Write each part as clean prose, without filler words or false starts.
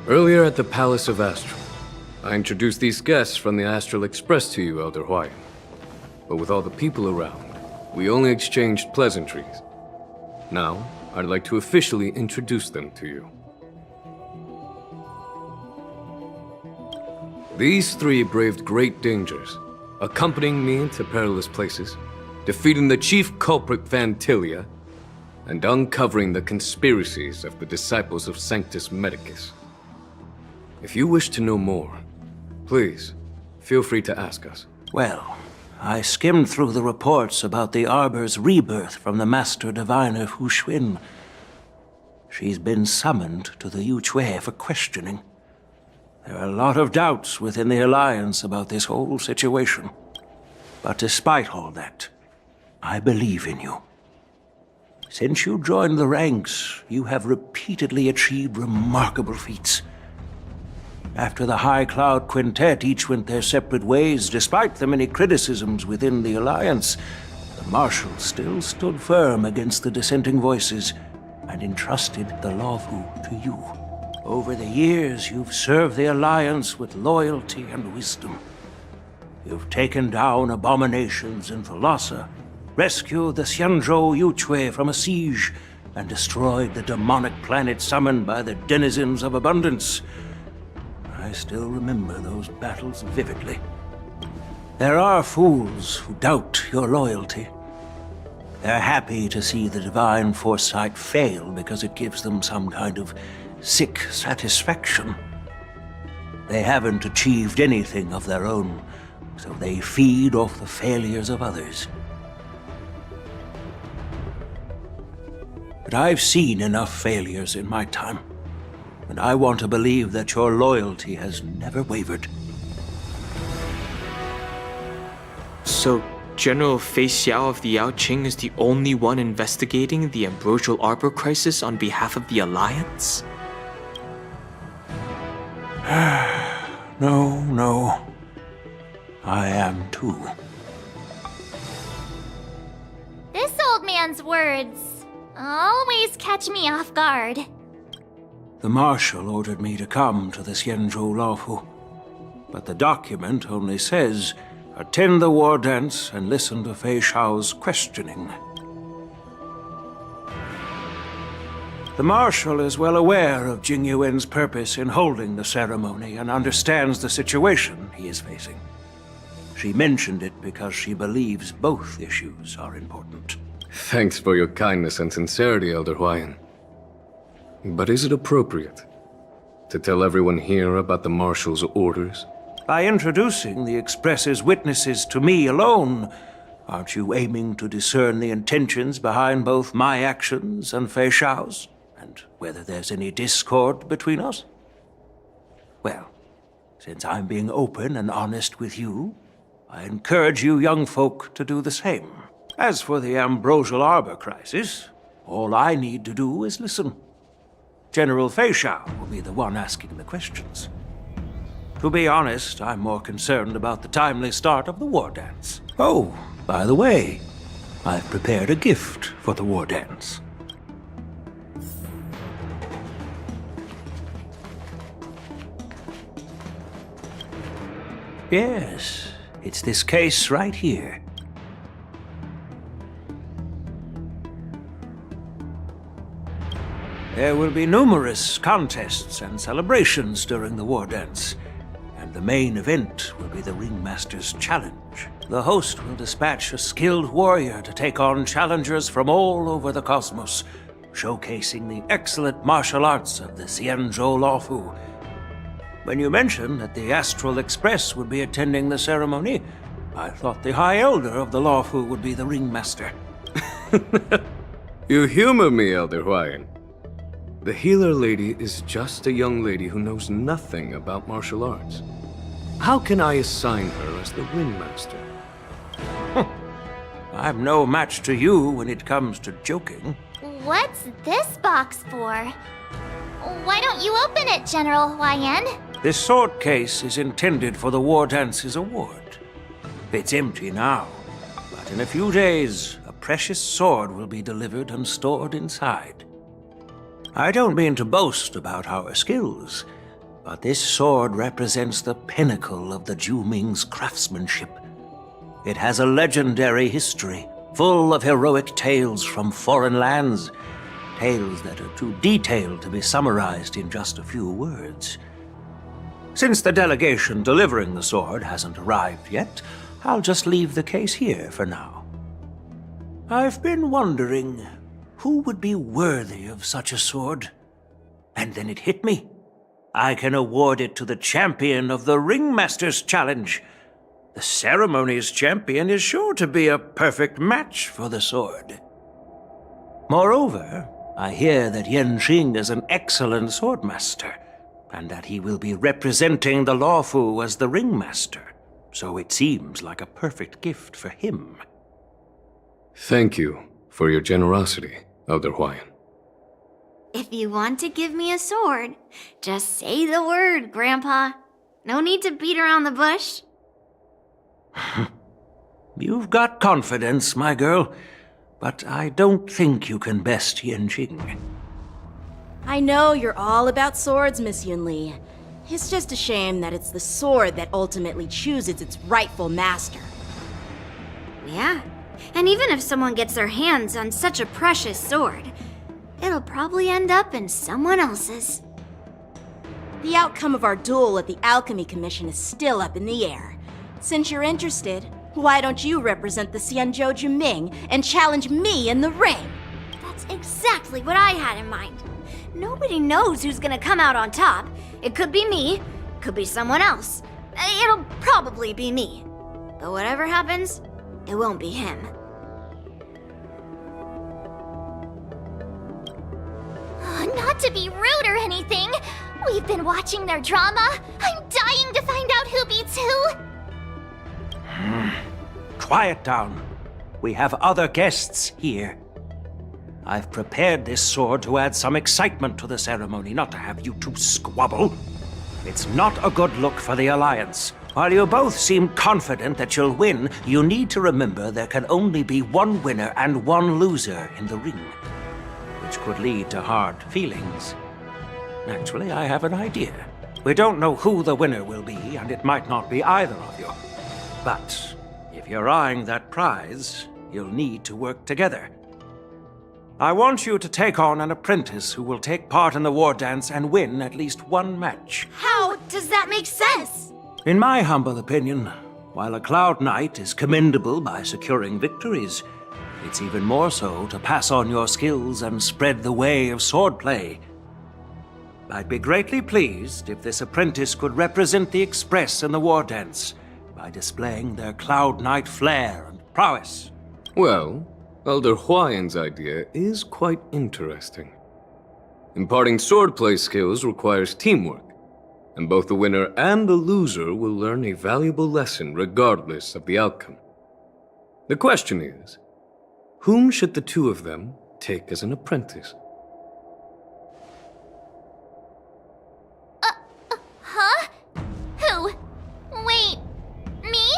Earlier at the Palace of Astral, I introduced these guests from the Astral Express to you, Elder Huayan. But with all the people around, we only exchanged pleasantries. Now, I'd like to officially introduce them to you. These three braved great dangers, accompanying me into perilous places, defeating the chief culprit Vantilia, and uncovering the conspiracies of the disciples of Sanctus Medicus. If you wish to know more, please, feel free to ask us. Well, I skimmed through the reports about the Arbor's rebirth from the Master Diviner Hu Xuan. She's been summoned to the Yuchue for questioning. There are a lot of doubts within the Alliance about this whole situation. But despite all that, I believe in you. Since you joined the ranks, you have repeatedly achieved remarkable feats. After the High Cloud Quintet each went their separate ways, despite the many criticisms within the Alliance, the Marshal still stood firm against the dissenting voices and entrusted the Luofu to you. Over the years, you've served the Alliance with loyalty and wisdom. You've taken down abominations in Thalassa, rescued the Xianzhou Yuchue from a siege, and destroyed the demonic planet summoned by the denizens of abundance. I still remember those battles vividly. There are fools who doubt your loyalty. They're happy to see the divine foresight fail because it gives them some kind of sick satisfaction. They haven't achieved anything of their own, so they feed off the failures of others. But I've seen enough failures in my time. And I want to believe that your loyalty has never wavered. So, General Feixiao of the Yaoqing is the only one investigating the Ambrosial Arbor crisis on behalf of the Alliance? No. I am too. This old man's words always catch me off guard. The Marshal ordered me to come to the Xianzhou Luofu, but the document only says, attend the war dance and listen to Feixiao's questioning. The Marshal is well aware of Jing Yuan's purpose in holding the ceremony and understands the situation he is facing. She mentioned it because she believes both issues are important. Thanks for your kindness and sincerity, Elder Huayan. But is it appropriate to tell everyone here about the Marshal's orders? By introducing the Express's witnesses to me alone, aren't you aiming to discern the intentions behind both my actions and Feixiao's? And whether there's any discord between us? Well, since I'm being open and honest with you, I encourage you young folk to do the same. As for the Ambrosial Arbor crisis, all I need to do is listen. General Feixiao will be the one asking the questions. To be honest, I'm more concerned about the timely start of the war dance. Oh, by the way, I've prepared a gift for the war dance. Yes, it's this case right here. There will be numerous contests and celebrations during the war dance, and the main event will be the Ringmaster's Challenge. The host will dispatch a skilled warrior to take on challengers from all over the cosmos, showcasing the excellent martial arts of the Xianzhou Luofu. When you mentioned that the Astral Express would be attending the ceremony, I thought the High Elder of the Luofu would be the Ringmaster. You humor me, Elder Huayan. The healer lady is just a young lady who knows nothing about martial arts. How can I assign her as the Ringmaster? I'm no match to you when it comes to joking. What's this box for? Why don't you open it, General Huayan? This sword case is intended for the War Dance's award. It's empty now, but in a few days, a precious sword will be delivered and stored inside. I don't mean to boast about our skills, but this sword represents the pinnacle of the Ju-Ming's craftsmanship. It has a legendary history, full of heroic tales from foreign lands, tales that are too detailed to be summarized in just a few words. Since the delegation delivering the sword hasn't arrived yet, I'll just leave the case here for now. I've been wondering who would be worthy of such a sword. And then it hit me. I can award it to the champion of the Ringmaster's Challenge. The ceremony's champion is sure to be a perfect match for the sword. Moreover, I hear that Yanqing is an excellent swordmaster, and that he will be representing the Lawfu as the Ringmaster, so it seems like a perfect gift for him. Thank you for your generosity, Elder Huayan. If you want to give me a sword, just say the word, Grandpa. No need to beat around the bush. You've got confidence, my girl, but I don't think you can best Yanqing. I know you're all about swords, Miss Yunli. It's just a shame that it's the sword that ultimately chooses its rightful master. Yeah, and even if someone gets their hands on such a precious sword, it'll probably end up in someone else's. The outcome of our duel at the Alchemy Commission is still up in the air. Since you're interested, why don't you represent the Xianzhou Juming and challenge me in the ring? That's exactly what I had in mind. Nobody knows who's gonna come out on top. It could be me, could be someone else. It'll probably be me. But whatever happens, it won't be him. Not to be rude or anything, we've been watching their drama. I'm dying to find out who beats who. Quiet down. We have other guests here. I've prepared this sword to add some excitement to the ceremony, not to have you two squabble. It's not a good look for the Alliance. While you both seem confident that you'll win, you need to remember there can only be one winner and one loser in the ring, which could lead to hard feelings. Actually, I have an idea. We don't know who the winner will be, and it might not be either of you. But if you're eyeing that prize, you'll need to work together. I want you to take on an apprentice who will take part in the war dance and win at least one match. How does that make sense? In my humble opinion, while a Cloud Knight is commendable by securing victories, it's even more so to pass on your skills and spread the way of swordplay. I'd be greatly pleased if this apprentice could represent the Express in the war dance by displaying their Cloud Knight flair and prowess. Well, Elder Huayan's idea is quite interesting. Imparting swordplay skills requires teamwork, and both the winner and the loser will learn a valuable lesson regardless of the outcome. The question is, whom should the two of them take as an apprentice? Huh? Who? Wait, me?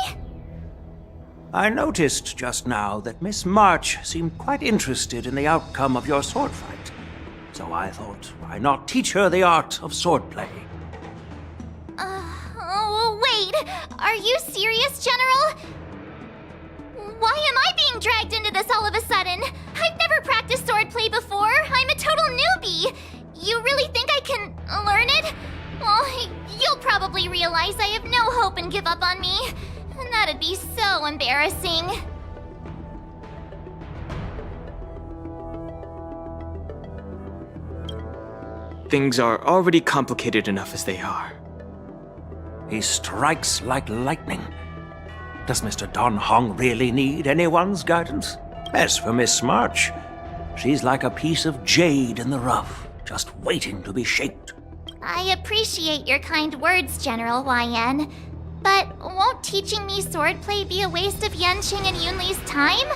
I noticed just now that Miss March seemed quite interested in the outcome of your sword fight, so I thought, why not teach her the art of swordplay? Oh, wait. Are you serious, General? Why am I being dragged into this all of a sudden? I've never practiced swordplay before. I'm a total newbie. You really think I can learn it? Well, you'll probably realize I have no hope and give up on me. And that'd be so embarrassing. Things are already complicated enough as they are. He strikes like lightning. Does Mr. Don Hong really need anyone's guidance? As for Miss March, she's like a piece of jade in the rough, just waiting to be shaped. I appreciate your kind words, General Huayan. But won't teaching me swordplay be a waste of Yanqing and Yunli's time?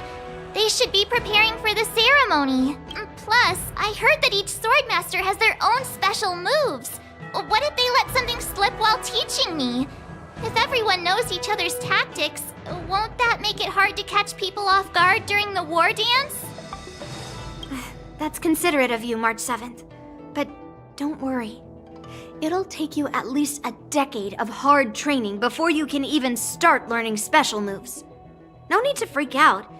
They should be preparing for the ceremony. Plus, I heard that each swordmaster has their own special moves. What if they let something slip while teaching me? If everyone knows each other's tactics, won't that make it hard to catch people off guard during the war dance? That's considerate of you, March 7th. But don't worry. It'll take you at least a decade of hard training before you can even start learning special moves. No need to freak out.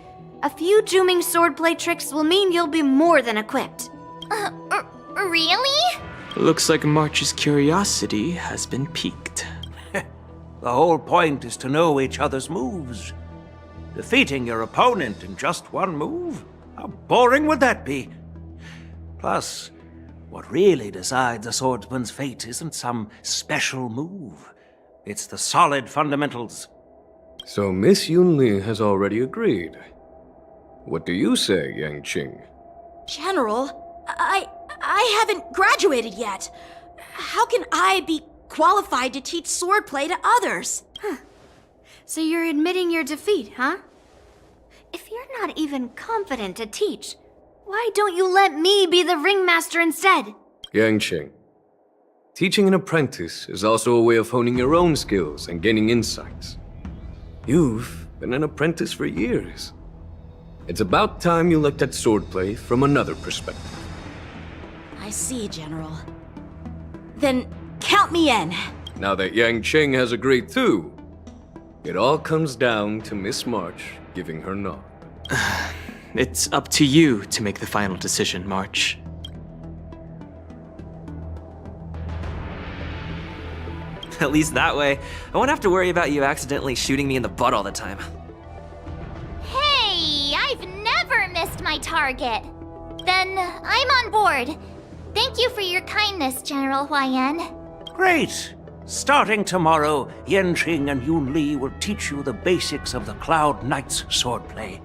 A few Juming swordplay tricks will mean you'll be more than equipped. Really? Looks like March's curiosity has been piqued. The whole point is to know each other's moves. Defeating your opponent in just one move? How boring would that be? Plus, what really decides a swordsman's fate isn't some special move. It's the solid fundamentals. So Miss Yunli has already agreed. What do you say, Yang Qing? General, I haven't graduated yet. How can I be qualified to teach swordplay to others? So you're admitting your defeat, huh? If you're not even confident to teach, why don't you let me be the ringmaster instead? Yang Qing, teaching an apprentice is also a way of honing your own skills and gaining insights. You've been an apprentice for years. It's about time you looked at swordplay from another perspective. I see, General. Then count me in. Now that Yang Qing has agreed too, it all comes down to Miss March giving her nod. It's up to you to make the final decision, March. At least that way, I won't have to worry about you accidentally shooting me in the butt all the time. Hey, I've never missed my target. Then I'm on board. Thank you for your kindness, General Huaiyan. Great! Starting tomorrow, Yanqing and Yunli will teach you the basics of the Cloud Knight's swordplay.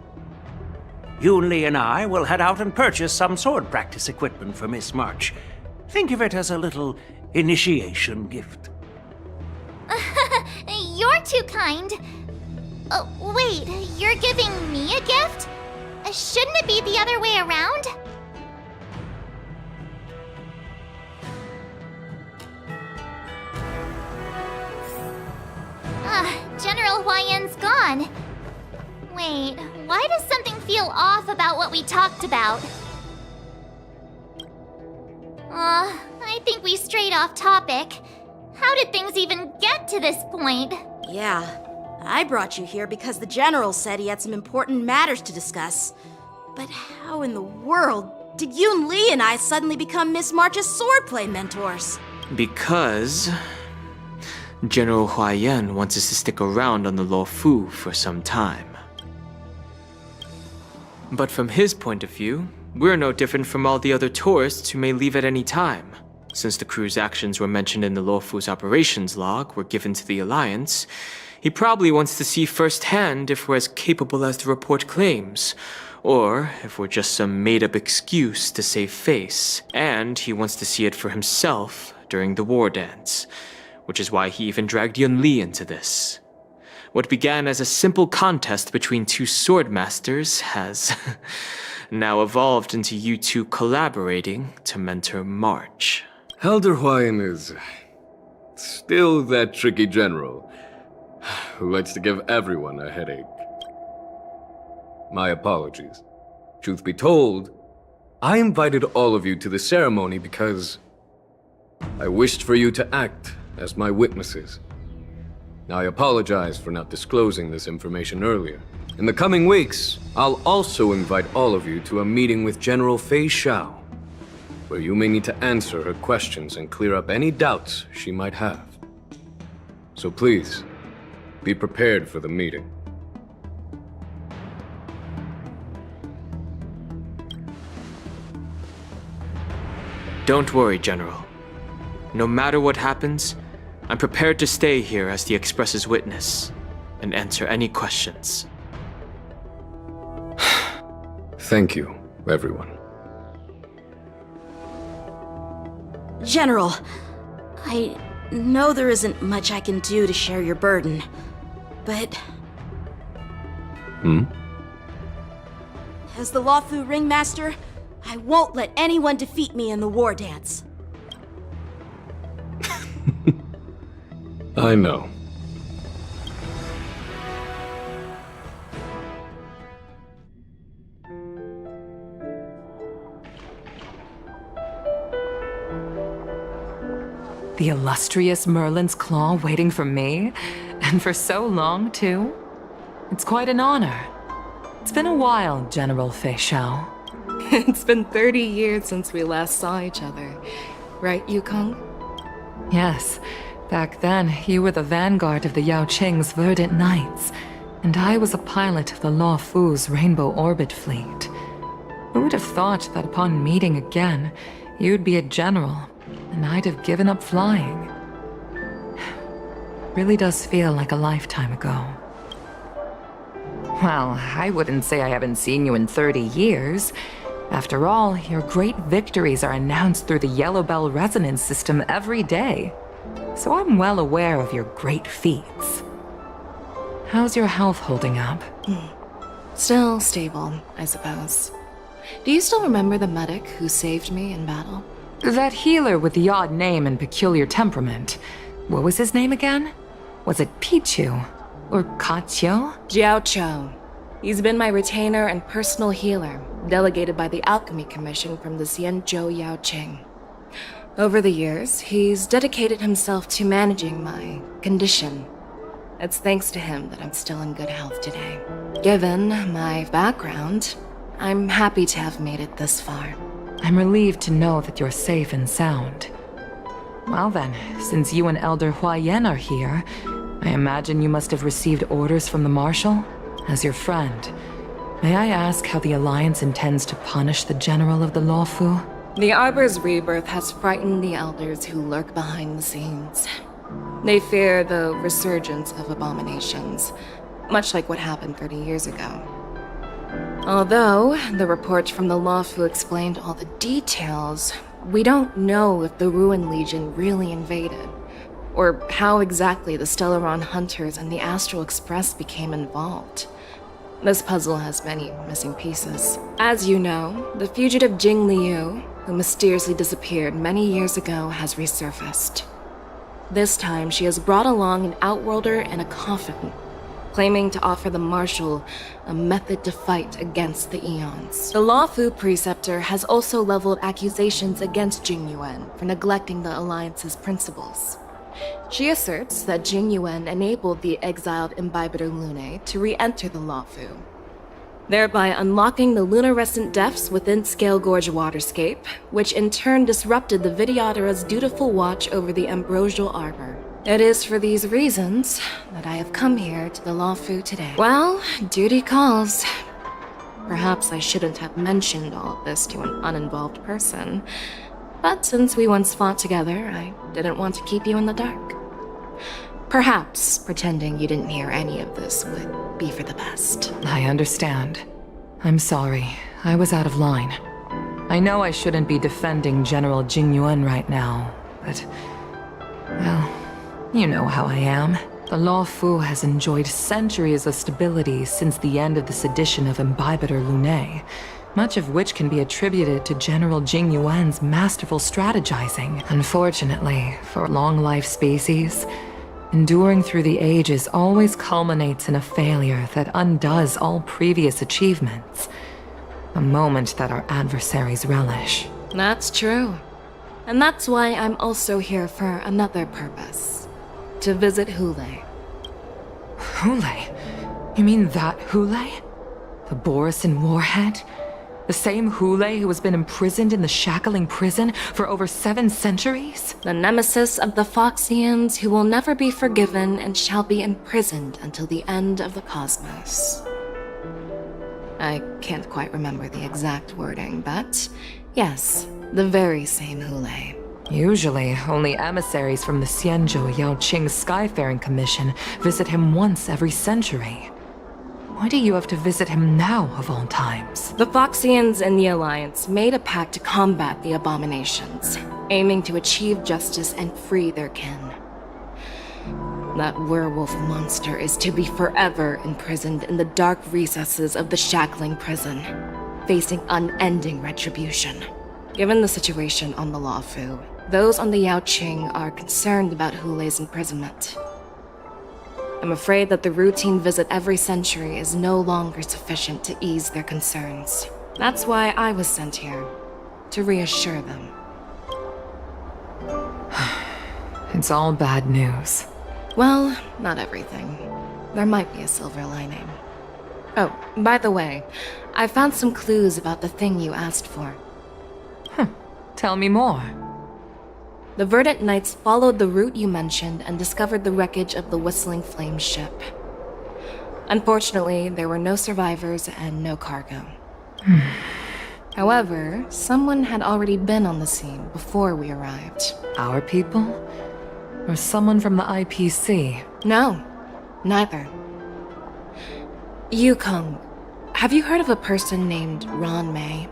Yunli and I will head out and purchase some sword practice equipment for Miss March. Think of it as a little initiation gift. You're too kind. Wait, you're giving me a gift? Shouldn't it be the other way around? General Huaiyan's gone. Wait, why does something feel off about what we talked about? I think we strayed off topic. How did things even get to this point? Yeah, I brought you here because the General said he had some important matters to discuss. But how in the world did Yun Li and I suddenly become Miss March's swordplay mentors? Because General Huaiyan wants us to stick around on the Luofu for some time. But from his point of view, we're no different from all the other tourists who may leave at any time. Since the crew's actions were mentioned in the Luofu's operations log were given to the Alliance, he probably wants to see firsthand if we're as capable as the report claims, or if we're just some made-up excuse to save face, and he wants to see it for himself during the war dance, which is why he even dragged Yun Li into this. What began as a simple contest between two sword masters has now evolved into you two collaborating to mentor March. Elder Huaiyan is still that tricky general who likes to give everyone a headache. My apologies. Truth be told, I invited all of you to the ceremony because I wished for you to act as my witnesses. Now, I apologize for not disclosing this information earlier. In the coming weeks, I'll also invite all of you to a meeting with General Feixiao, where you may need to answer her questions and clear up any doubts she might have. So please, be prepared for the meeting. Don't worry, General. No matter what happens, I'm prepared to stay here as the Express's witness and answer any questions. Thank you, everyone. General, I know there isn't much I can do to share your burden, but... As the Luofu ringmaster, I won't let anyone defeat me in the war dance. I know. The illustrious Merlin's claw waiting for me? And for so long, too? It's quite an honor. It's been a while, General Feixiao. It's been 30 years since we last saw each other. Right, Yukong? Yes. Back then, you were the vanguard of the Yao Qing's Verdant Knights, and I was a pilot of the Law Fu's Rainbow Orbit Fleet. Who would have thought that upon meeting again, you'd be a general, and I'd have given up flying? Really does feel like a lifetime ago. Well, I wouldn't say I haven't seen you in 30 years. After all, your great victories are announced through the Yellow Bell resonance system every day. So I'm well aware of your great feats. How's your health holding up? Still stable, I suppose. Do you still remember the medic who saved me in battle? That healer with the odd name and peculiar temperament. What was his name again? Was it Pichu? Or Kachio? Jiao Cho. He's been my retainer and personal healer, delegated by the Alchemy Commission from the Xianzhou Yao Qing. Over the years, he's dedicated himself to managing my condition. It's thanks to him that I'm still in good health today. Given my background, I'm happy to have made it this far. I'm relieved to know that you're safe and sound. Well then, since you and Elder Huayan are here, I imagine you must have received orders from the Marshal? As your friend, may I ask how the Alliance intends to punish the General of the Lawfu? The Arbor's rebirth has frightened the elders who lurk behind the scenes. They fear the resurgence of abominations, much like what happened 30 years ago. Although the reports from the Lawfu explained all the details, we don't know if the Ruin Legion really invaded, or how exactly the Stellaron Hunters and the Astral Express became involved. This puzzle has many missing pieces. As you know, the fugitive Jing Liu, who mysteriously disappeared many years ago, has resurfaced. This time, she has brought along an outworlder and a coffin, claiming to offer the Marshal a method to fight against the Eons. The Lawfu Preceptor has also leveled accusations against Jing Yuan for neglecting the Alliance's principles. She asserts that Jing Yuan enabled the exiled Imbibitor Lunae to re-enter the Lawfu, thereby unlocking the lunarescent depths within Scale Gorge Waterscape, which in turn disrupted the Vidyadhara's dutiful watch over the Ambrosial Arbor. It is for these reasons that I have come here to the Lawfu today. Well, duty calls. Perhaps I shouldn't have mentioned all of this to an uninvolved person, but since we once fought together, I didn't want to keep you in the dark. Perhaps pretending you didn't hear any of this would be for the best. I understand. I'm sorry. I was out of line. I know I shouldn't be defending General Jing Yuan right now, but... well, you know how I am. The Lawfu has enjoyed centuries of stability since the end of the sedition of Imbibitor Lunae, much of which can be attributed to General Jing Yuan's masterful strategizing. Unfortunately, for long-life species, enduring through the ages always culminates in a failure that undoes all previous achievements. A moment that our adversaries relish. That's true. And that's why I'm also here for another purpose. To visit Hule. Hule? You mean that Hule? The Borisin warhead? The same Hule who has been imprisoned in the Shackling prison for over 7 centuries? The nemesis of the Foxians who will never be forgiven and shall be imprisoned until the end of the cosmos. I can't quite remember the exact wording, but yes, the very same Hule. Usually, only emissaries from the Xianzhou Yao Qing Skyfaring Commission visit him once every century. Why do you have to visit him now, of all times? The Foxians and the Alliance made a pact to combat the abominations, aiming to achieve justice and free their kin. That werewolf monster is to be forever imprisoned in the dark recesses of the Shackling prison, facing unending retribution. Given the situation on the Lawfu, those on the Yao Qing are concerned about Hule's imprisonment. I'm afraid that the routine visit every century is no longer sufficient to ease their concerns. That's why I was sent here, to reassure them. It's all bad news. Well, not everything. There might be a silver lining. Oh, by the way, I found some clues about the thing you asked for. Tell me more. The Verdant Knights followed the route you mentioned and discovered the wreckage of the Whistling Flame ship. Unfortunately, there were no survivors and no cargo. However, someone had already been on the scene before we arrived. Our people? Or someone from the IPC? No, neither. Yukong, have you heard of a person named Ron May?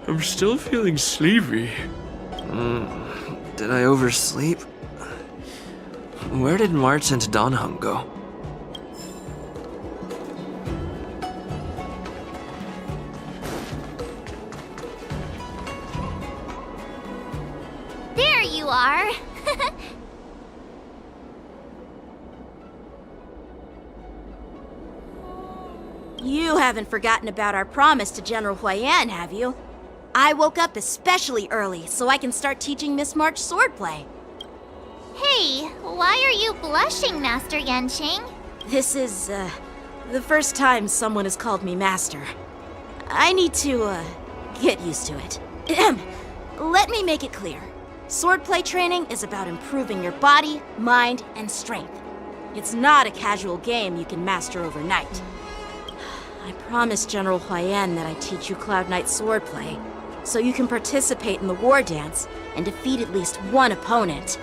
I'm still feeling sleepy. Did I oversleep? Where did March and Donhung go? There you are. You haven't forgotten about our promise to General Huiyan, have you? I woke up especially early so I can start teaching Miss March swordplay. Hey, why are you blushing, Master Yanqing? This is, the first time someone has called me Master. I need to, get used to it. Let me make it clear. Swordplay training is about improving your body, mind, and strength. It's not a casual game you can master overnight. I promised General Huiyan that I'd teach you Cloud Knight swordplay, so you can participate in the war dance and defeat at least one opponent.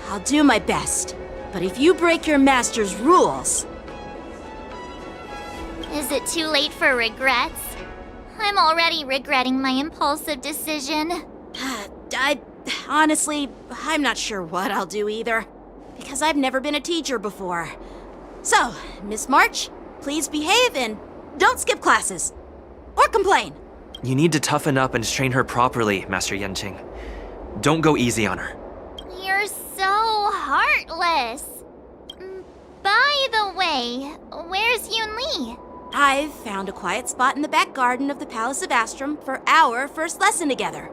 I'll do my best, but if you break your master's rules... Is it too late for regrets? I'm already regretting my impulsive decision. Honestly, I'm not sure what I'll do either, because I've never been a teacher before. So, Miss March, please behave and don't skip classes. Or complain. You need to toughen up and train her properly, Master Yanqing. Don't go easy on her. You're so heartless. By the way, where's Yun Li? I've found a quiet spot in the back garden of the Palace of Astrum for our first lesson together.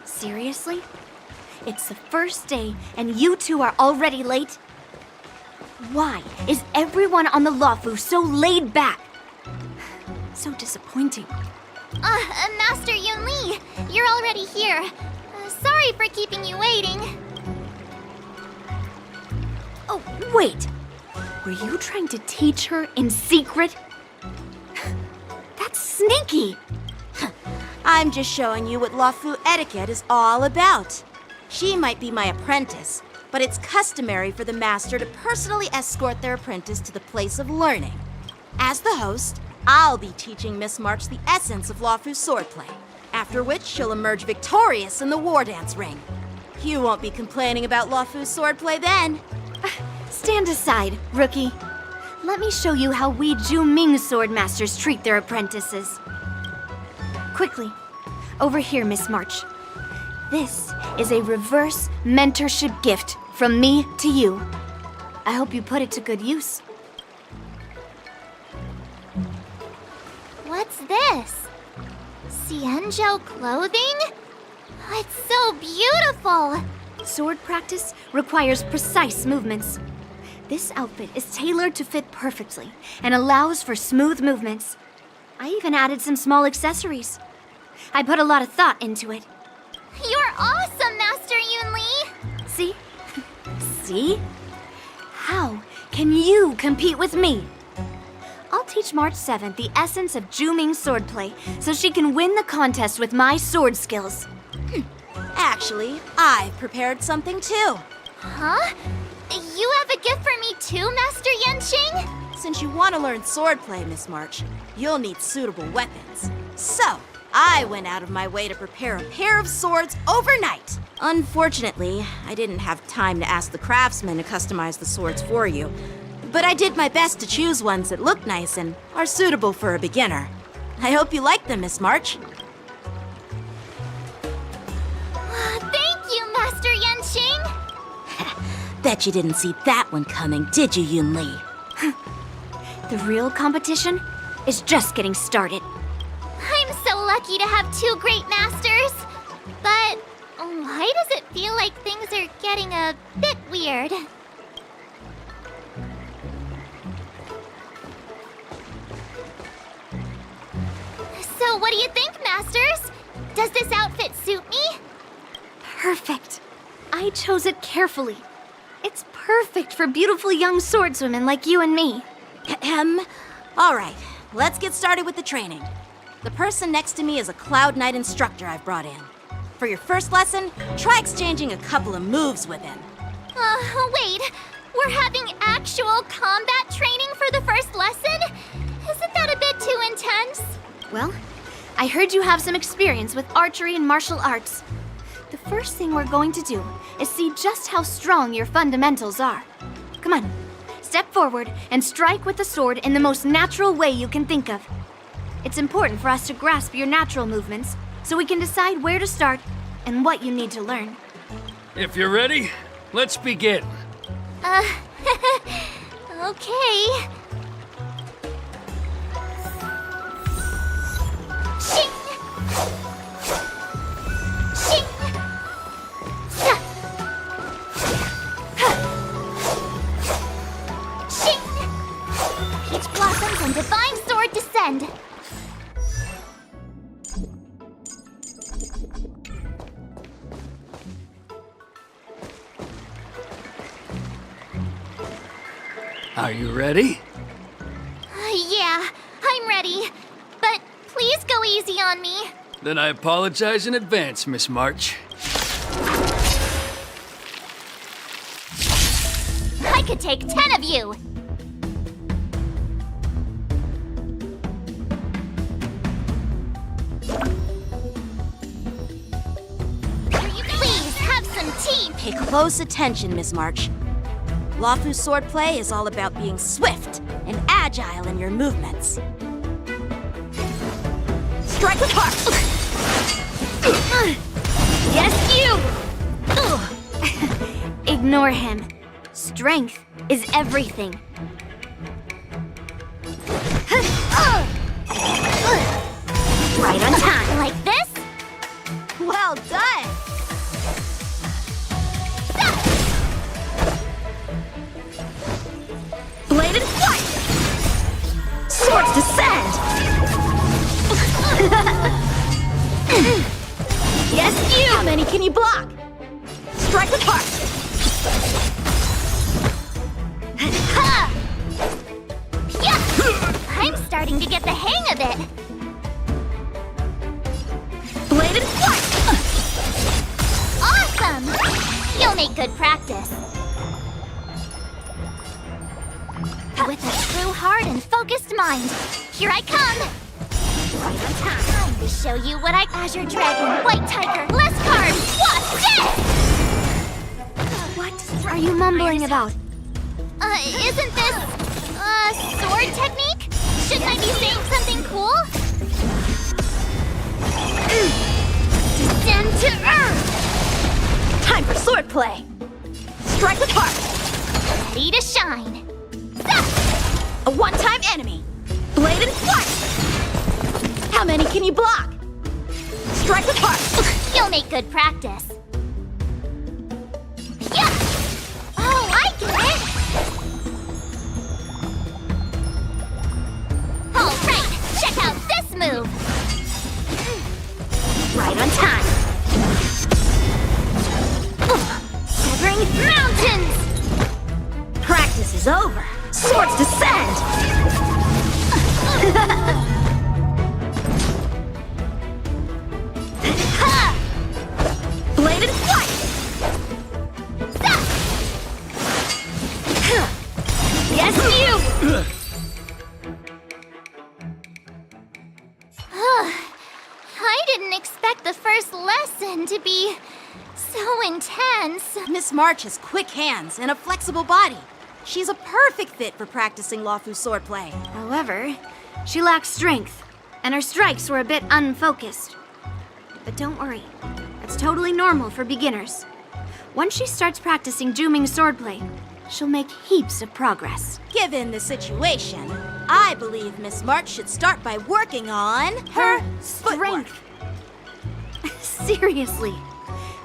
Seriously? It's the first day and you two are already late? Why is everyone on the Luofu so laid back? So disappointing. Master Yun Li, you're already here. Sorry for keeping you waiting. Oh, wait. Were you trying to teach her in secret? That's sneaky. I'm just showing you what Luofu etiquette is all about. She might be my apprentice, but it's customary for the master to personally escort their apprentice to the place of learning. As the host, I'll be teaching Miss March the essence of Luofu swordplay, after which she'll emerge victorious in the war dance ring. You won't be complaining about Luofu swordplay then. Stand aside, rookie. Let me show you how we Zhu-Ming sword masters treat their apprentices. Quickly, over here, Miss March. This is a reverse mentorship gift from me to you. I hope you put it to good use. What's this? Xianzhou clothing? It's so beautiful! Sword practice requires precise movements. This outfit is tailored to fit perfectly and allows for smooth movements. I even added some small accessories. I put a lot of thought into it. You're awesome, Master Yun Li! See? See? How can you compete with me? I'll teach March 7th the essence of Zhu-Ming swordplay so she can win the contest with my sword skills. Actually, I've prepared something too. Huh? You have a gift for me too, Master Yanqing? Since you want to learn swordplay, Miss March, you'll need suitable weapons. So, I went out of my way to prepare a pair of swords overnight. Unfortunately, I didn't have time to ask the craftsman to customize the swords for you. But I did my best to choose ones that look nice and are suitable for a beginner. I hope you like them, Miss March. Thank you, Master Yanqing! Bet you didn't see that one coming, did you, Yun Li? The real competition is just getting started. I'm so lucky to have two great masters. But why does it feel like things are getting a bit weird? So what do you think, Masters? Does this outfit suit me? Perfect. I chose it carefully. It's perfect for beautiful young swordswomen like you and me. All right, let's get started with the training. The person next to me is a Cloud Knight instructor I've brought in. For your first lesson, try exchanging a couple of moves with him. Wait. We're having actual combat training for the first lesson? Isn't that a bit too intense? Well, I heard you have some experience with archery and martial arts. The first thing we're going to do is see just how strong your fundamentals are. Come on, step forward and strike with the sword in the most natural way you can think of. It's important for us to grasp your natural movements so we can decide where to start and what you need to learn. If you're ready, let's begin. Okay. Shing! Shing! Sa! Ha! Shing! Peach blossoms and divine sword descend. Are you ready? Yeah, I'm ready. But please go easy on me. Then I apologize in advance, Miss March. I could take 10 of you. Please have some tea. Pay close attention, Miss March. Lawfu swordplay is all about being swift and agile in your movements. Strike with heart! Yes, you! Ignore him. Strength is everything. Right on time. Like this? Well done! Bladed flight! Swords descend! Yes, you! How many can you block? Strike with heart! Ha! Yeah! I'm starting to get the hang of it. Bladed flight! Awesome! You'll make good practice. With a true heart and focused mind, here I come! Right on time to show you what Azure Dragon, White Tiger, less cards, What are you mumbling about? Isn't this, sword technique? Shouldn't I be saying something cool? Descend to earth! Time for swordplay! Strike with heart! Ready to shine. A one-time enemy! Bladed flight! How many can you block? Strike with heart! You'll make good practice. Yeah! Oh, I get it! Alright, check out this move! Right on time. Severing mountains! Practice is over! Swords descend! Ha! Bladed flight! Yes, you! lesson to be so intense. Miss March has quick hands and a flexible body. She's a perfect fit for practicing Lawfu swordplay. However, she lacks strength, and her strikes were a bit unfocused. But don't worry, that's totally normal for beginners. Once she starts practicing Juming swordplay, she'll make heaps of progress. Given the situation, I believe Miss March should start by working on her footwork. Seriously,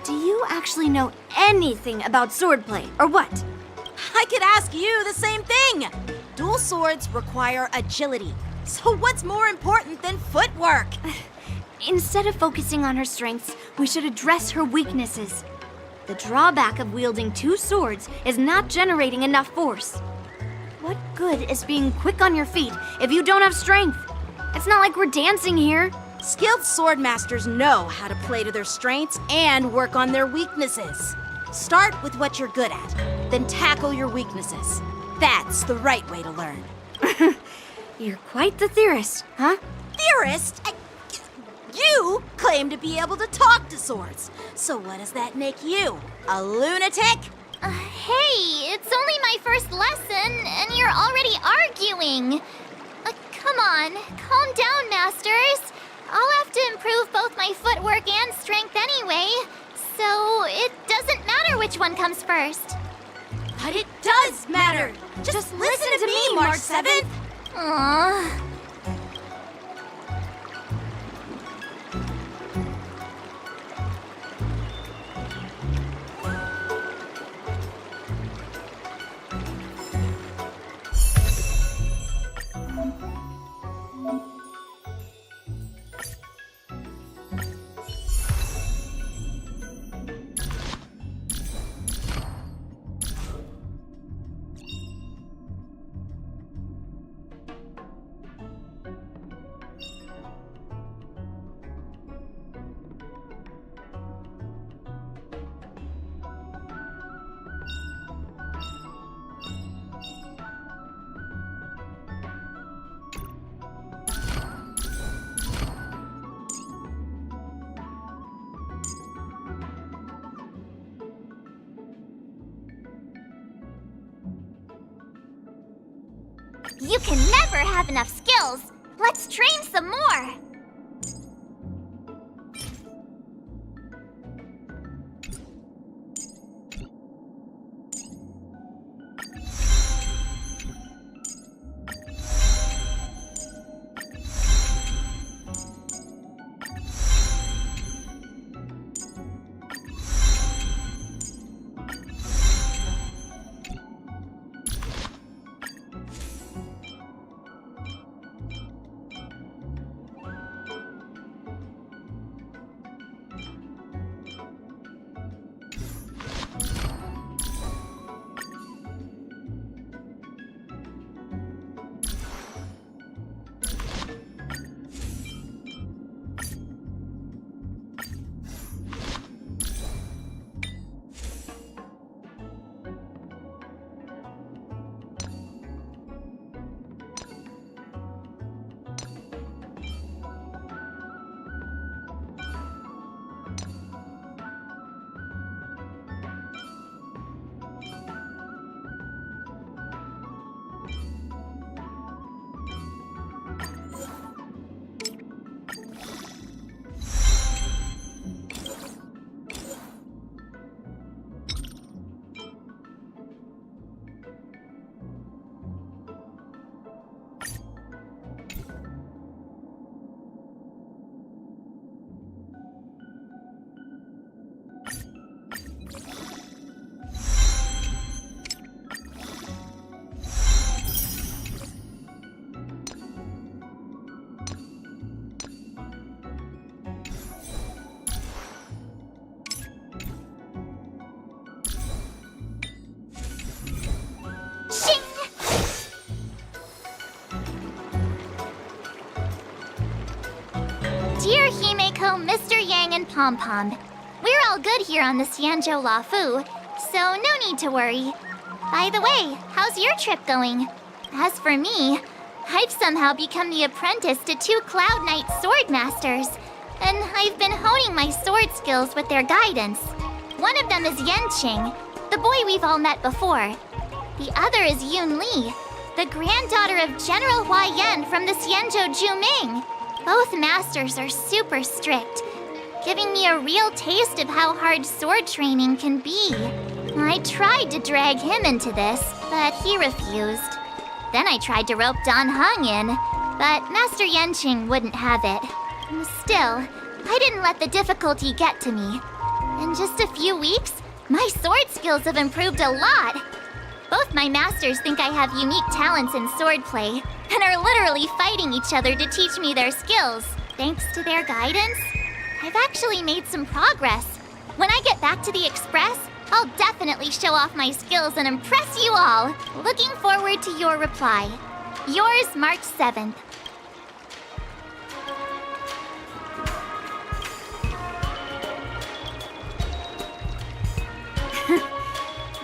do you actually know anything about swordplay, or what? I could ask you the same thing. Dual swords require agility. So what's more important than footwork? Instead of focusing on her strengths, we should address her weaknesses. The drawback of wielding two swords is not generating enough force. What good is being quick on your feet if you don't have strength? It's not like we're dancing here. Skilled sword masters know how to play to their strengths and work on their weaknesses. Start with what you're good at, then tackle your weaknesses. That's the right way to learn. You're quite the theorist, huh? Theorist? You claim to be able to talk to swords. So what does that make you? A lunatic? Hey, it's only my first lesson, and you're already arguing. Come on, calm down, masters. I'll have to improve both my footwork and strength anyway, so it doesn't matter which one comes first. But it does matter. Just listen to me, March 7th. Aww. You can never have enough skills. Let's train some more. Dear Himeko, Mr. Yang, and Pom Pom, we're all good here on the Xianzhou Lawfu, so no need to worry. By the way, how's your trip going? As for me, I've somehow become the apprentice to two Cloud Knight sword masters. and I've been honing my sword skills with their guidance. One of them is Yanqing, the boy we've all met before. The other is Yun Li, the granddaughter of General Huaiyan from the Xianzhou Juming. Both masters are super strict, giving me a real taste of how hard sword training can be. I tried to drag him into this, but he refused. Then I tried to rope Dan Heng in, but Master Yanqing wouldn't have it. Still, I didn't let the difficulty get to me. In just a few weeks, my sword skills have improved a lot. Both my masters think I have unique talents in swordplay, and are literally fighting each other to teach me their skills. Thanks to their guidance, I've actually made some progress. When I get back to the Express, I'll definitely show off my skills and impress you all. Looking forward to your reply. Yours, March 7th.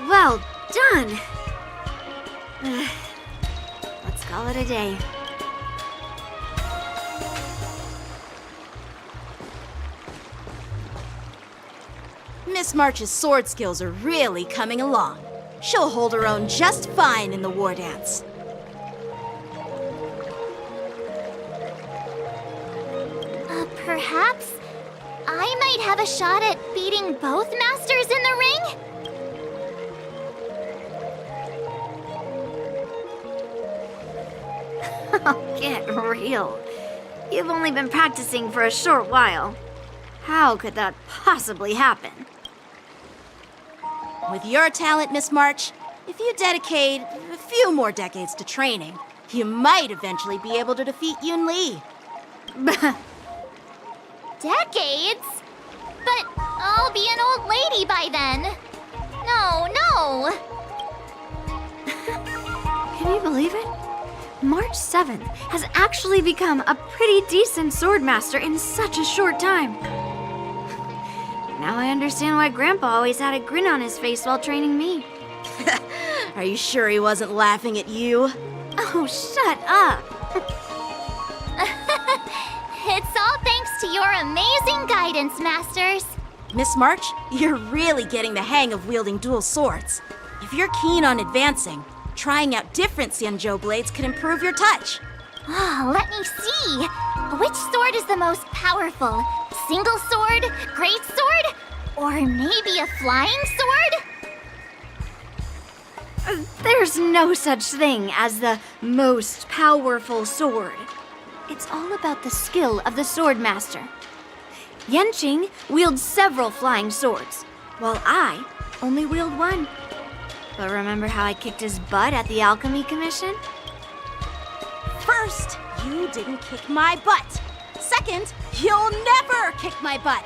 Well done! Let's call it a day. Miss March's sword skills are really coming along. She'll hold her own just fine in the war dance. Perhaps I might have a shot at beating both masters in the ring? Oh, get real. You've only been practicing for a short while. How could that possibly happen? With your talent, Miss March, if you dedicate a few more decades to training, you might eventually be able to defeat Yun Li. Decades? But I'll be an old lady by then. No. Can you believe it? March 7th has actually become a pretty decent swordmaster in such a short time. Now I understand why Grandpa always had a grin on his face while training me. Are you sure he wasn't laughing at you? Oh, shut up! It's all thanks to your amazing guidance, Masters. Miss March, you're really getting the hang of wielding dual swords. If you're keen on advancing, trying out different Xianzhou blades could improve your touch. Let me see. Which sword is the most powerful? Single sword? Great sword? Or maybe a flying sword? There's no such thing as the most powerful sword. It's all about the skill of the swordmaster. Yanqing wields several flying swords, while I only wield one. But remember how I kicked his butt at the Alchemy Commission? First, you didn't kick my butt. Second, you'll never kick my butt.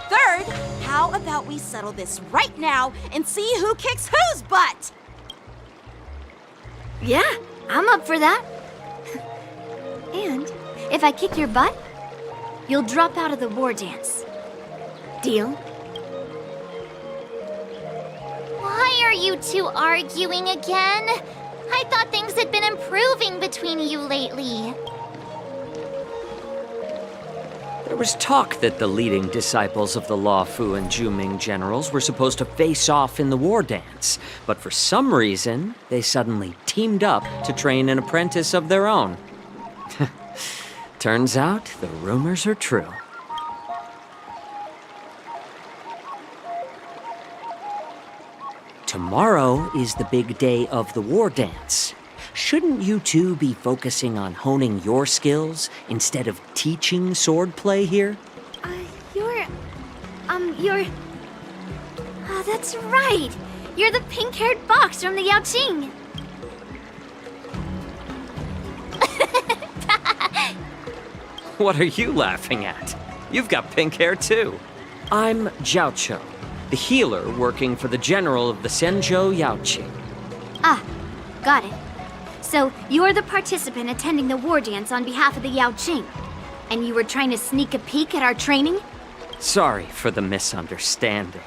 Third, how about we settle this right now and see who kicks whose butt? Yeah, I'm up for that. And if I kick your butt, you'll drop out of the war dance. Deal? Why are you two arguing again? I thought things had been improving between you lately. There was talk that the leading disciples of the Luofu and Juming generals were supposed to face off in the war dance, but for some reason, they suddenly teamed up to train an apprentice of their own. Turns out, the rumors are true. Tomorrow is the big day of the war dance. Shouldn't you two be focusing on honing your skills instead of teaching swordplay here? You're... Oh, that's right! You're the pink-haired fox from the Yaoqing! What are you laughing at? You've got pink hair too. I'm Jiaoqiu, the healer working for the general of the Xianzhou Yaoqing. Ah, got it. So, you're the participant attending the war dance on behalf of the Yaoqing. And you were trying to sneak a peek at our training? Sorry for the misunderstanding.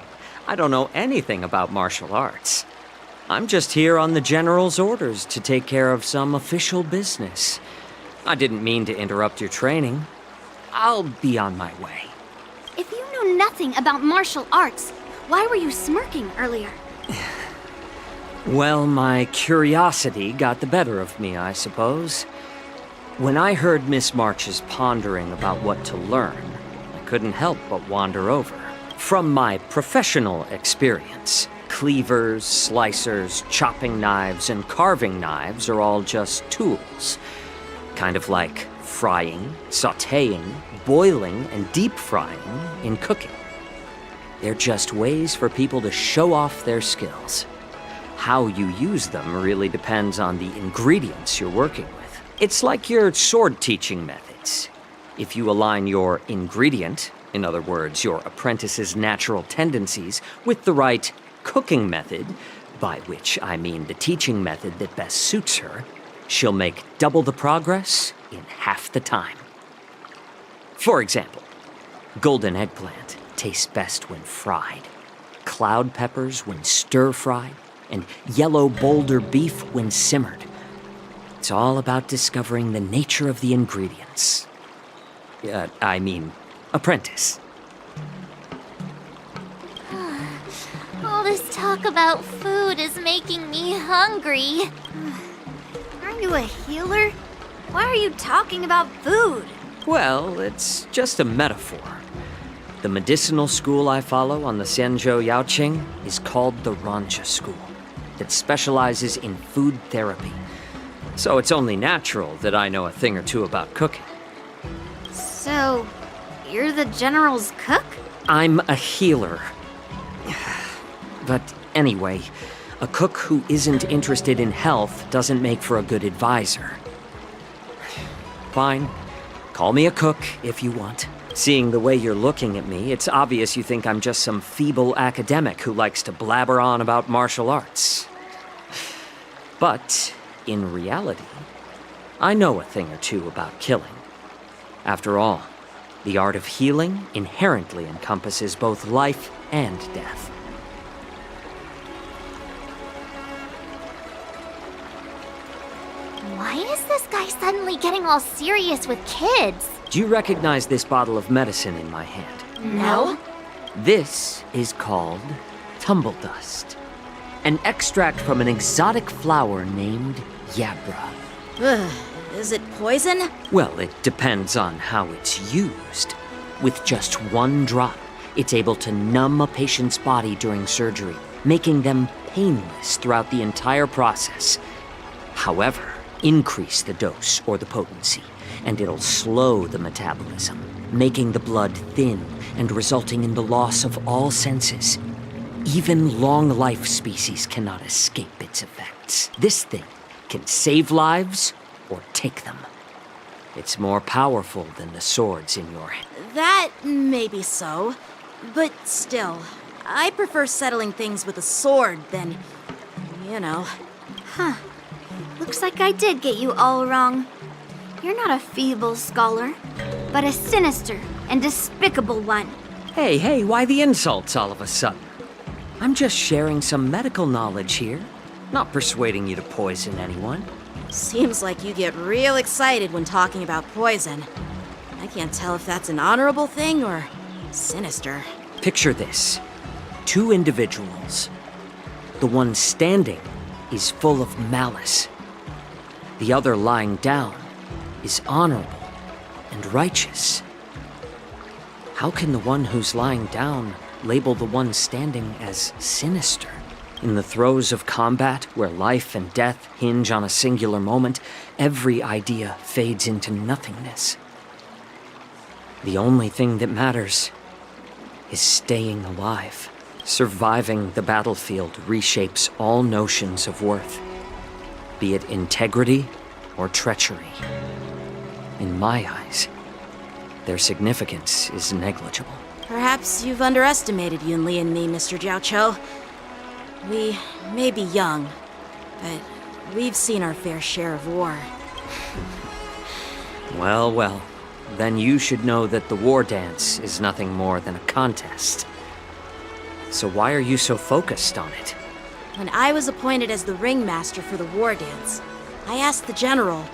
I don't know anything about martial arts. I'm just here on the general's orders to take care of some official business. I didn't mean to interrupt your training. I'll be on my way. nothing about martial arts. Why were you smirking earlier? Well, my curiosity got the better of me, I suppose. When I heard Miss March's pondering about what to learn, I couldn't help but wander over. From my professional experience, cleavers, slicers, chopping knives, and carving knives are all just tools. Kind of like frying, sautéing, boiling, and deep frying in cooking. They're just ways for people to show off their skills. How you use them really depends on the ingredients you're working with. It's like your sword teaching methods. If you align your ingredient, in other words, your apprentice's natural tendencies, with the right cooking method, by which I mean the teaching method that best suits her, she'll make double the progress in half the time. For example, golden eggplant tastes best when fried, cloud peppers when stir-fried, and yellow boulder beef when simmered. It's all about discovering the nature of the ingredients. Apprentice. All this talk about food is making me hungry. Aren't you a healer? Why are you talking about food? Well, it's just a metaphor. The medicinal school I follow on the Xianzhou Yaoqing is called the Rancha School, that specializes in food therapy. So it's only natural that I know a thing or two about cooking. So, you're the General's cook? I'm a healer. But anyway, a cook who isn't interested in health doesn't make for a good advisor. Fine. Call me a cook if you want. Seeing the way you're looking at me, it's obvious you think I'm just some feeble academic who likes to blabber on about martial arts. But, in reality, I know a thing or two about killing. After all, the art of healing inherently encompasses both life and death. Why is this guy suddenly getting all serious with kids? Do you recognize this bottle of medicine in my hand? No. This is called tumble dust, an extract from an exotic flower named Yabra. Ugh, is it poison? Well, it depends on how it's used. With just one drop, it's able to numb a patient's body during surgery, making them painless throughout the entire process. However, increase the dose or the potency, and it'll slow the metabolism, making the blood thin and resulting in the loss of all senses. Even long-life species cannot escape its effects. This thing can save lives or take them. It's more powerful than the swords in your hand. That may be so, but still, I prefer settling things with a sword than, you know. Huh. Looks like I did get you all wrong. You're not a feeble scholar, but a sinister and despicable one. Hey, why the insults all of a sudden? I'm just sharing some medical knowledge here, not persuading you to poison anyone. Seems like you get real excited when talking about poison. I can't tell if that's an honorable thing or sinister. Picture this. 2 individuals. The one standing is full of malice. The other lying down is honorable and righteous. How can the one who's lying down label the one standing as sinister? In the throes of combat, where life and death hinge on a singular moment, every idea fades into nothingness. The only thing that matters is staying alive. Surviving the battlefield reshapes all notions of worth, be it integrity or treachery. In my eyes, their significance is negligible. Perhaps you've underestimated Yunli and me, Mr. Jiaoqiu. We may be young, but we've seen our fair share of war. Well, then you should know that the war dance is nothing more than a contest. So why are you so focused on it? When I was appointed as the ringmaster for the war dance, I asked the general,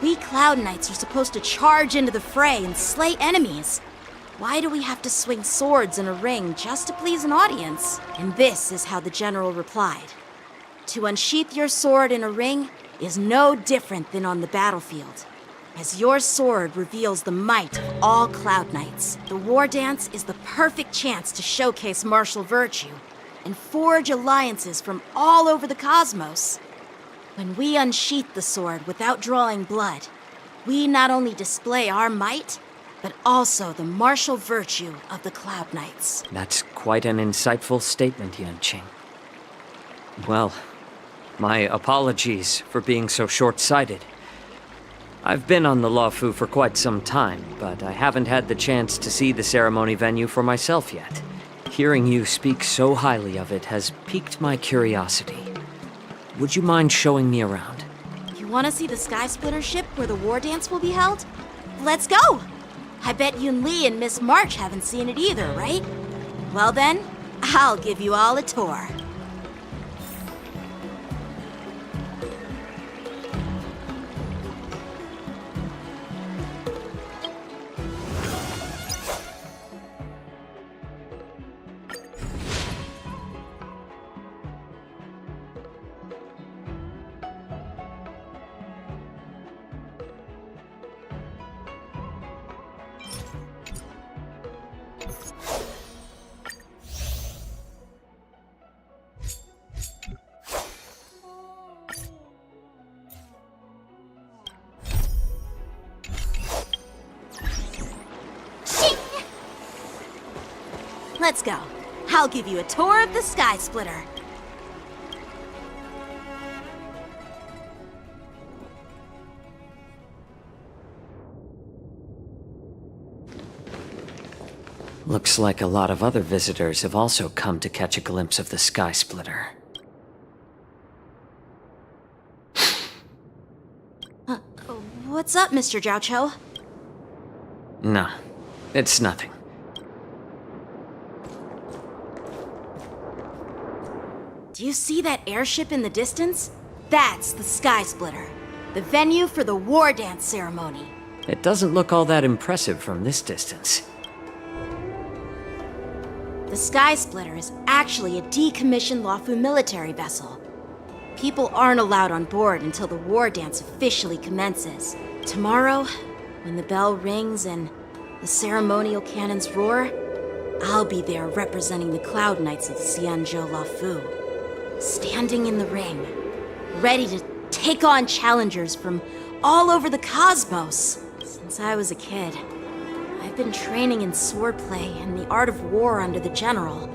we Cloud Knights are supposed to charge into the fray and slay enemies. Why do we have to swing swords in a ring just to please an audience? And this is how the general replied. To unsheath your sword in a ring is no different than on the battlefield. As your sword reveals the might of all Cloud Knights, the war dance is the perfect chance to showcase martial virtue and forge alliances from all over the cosmos. When we unsheath the sword without drawing blood, we not only display our might, but also the martial virtue of the Cloud Knights. That's quite an insightful statement, Yanqing. Well, my apologies for being so short-sighted. I've been on the Luofu for quite some time, but I haven't had the chance to see the ceremony venue for myself yet. Hearing you speak so highly of it has piqued my curiosity. Would you mind showing me around? You want to see the Sky Splitter ship where the war dance will be held? Let's go! I bet Yun Li and Miss March haven't seen it either, right? Well then, I'll give you all a tour. Let's go. I'll give you a tour of the Sky Splitter. Looks like a lot of other visitors have also come to catch a glimpse of the Sky Splitter. What's up, Mr. Zhao Cho? No, it's nothing. Do you see that airship in the distance? That's the Sky Splitter, the venue for the war dance ceremony. It doesn't look all that impressive from this distance. The Sky Splitter is actually a decommissioned Luofu military vessel. People aren't allowed on board until the war dance officially commences. Tomorrow, when the bell rings and the ceremonial cannons roar, I'll be there representing the Cloud Knights of Xianzhou Luofu, standing in the ring, ready to take on challengers from all over the cosmos. Since I was a kid, I've been training in swordplay and the art of war under the General.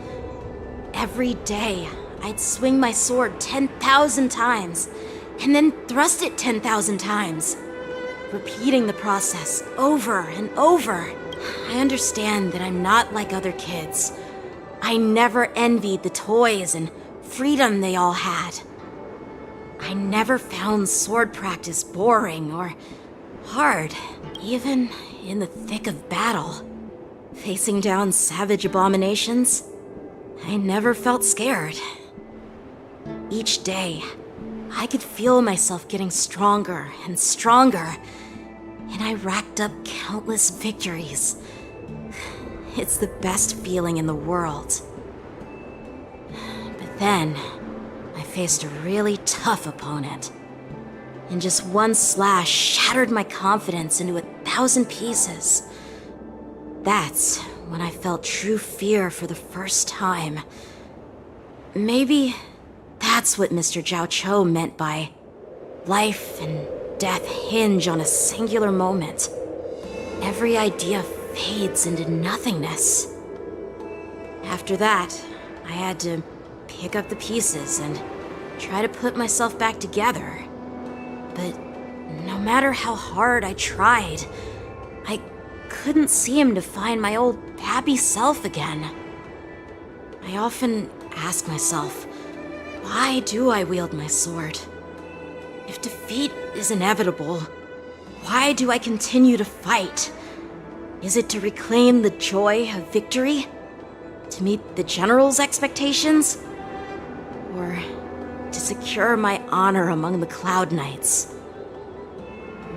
Every day, I'd swing my sword 10,000 times, and then thrust it 10,000 times, repeating the process over and over. I understand that I'm not like other kids. I never envied the toys and freedom they all had. I never found sword practice boring or hard, even in the thick of battle. Facing down savage abominations, I never felt scared. Each day, I could feel myself getting stronger and stronger, and I racked up countless victories. It's the best feeling in the world. But then, I faced a really tough opponent, and just one slash shattered my confidence into 1,000 pieces. That's when I felt true fear for the first time. Maybe that's what Mr. Zhao Cho meant by life and death hinge on a singular moment. Every idea fades into nothingness. After that, I had to pick up the pieces and try to put myself back together. But no matter how hard I tried, I couldn't seem to find my old happy self again. I often ask myself, why do I wield my sword? If defeat is inevitable, why do I continue to fight? Is it to reclaim the joy of victory? To meet the General's expectations? Or to secure my honor among the Cloud Knights?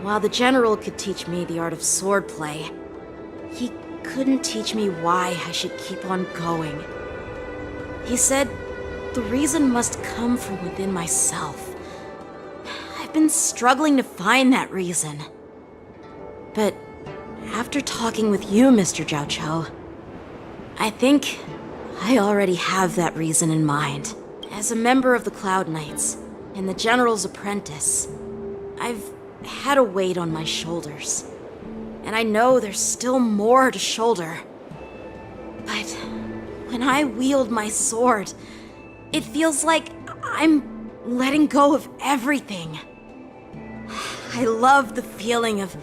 While the General could teach me the art of swordplay, he couldn't teach me why I should keep on going. He said the reason must come from within myself. I've been struggling to find that reason. But after talking with you, Mr. Zhao Chou, I think I already have that reason in mind. As a member of the Cloud Knights and the General's apprentice, I've had a weight on my shoulders. And I know there's still more to shoulder. But when I wield my sword, it feels like I'm letting go of everything. I love the feeling of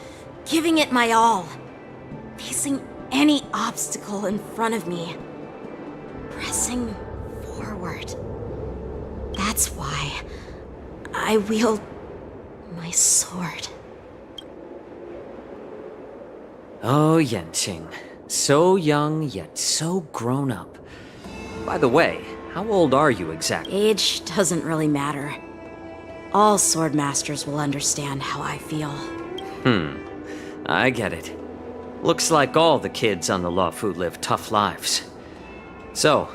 giving it my all, facing any obstacle in front of me, pressing forward. That's why I wield my sword. Oh, Yanqing. So young, yet so grown up. By the way, how old are you exactly? Age doesn't really matter. All sword masters will understand how I feel. I get it. Looks like all the kids on the Luofu live tough lives. So,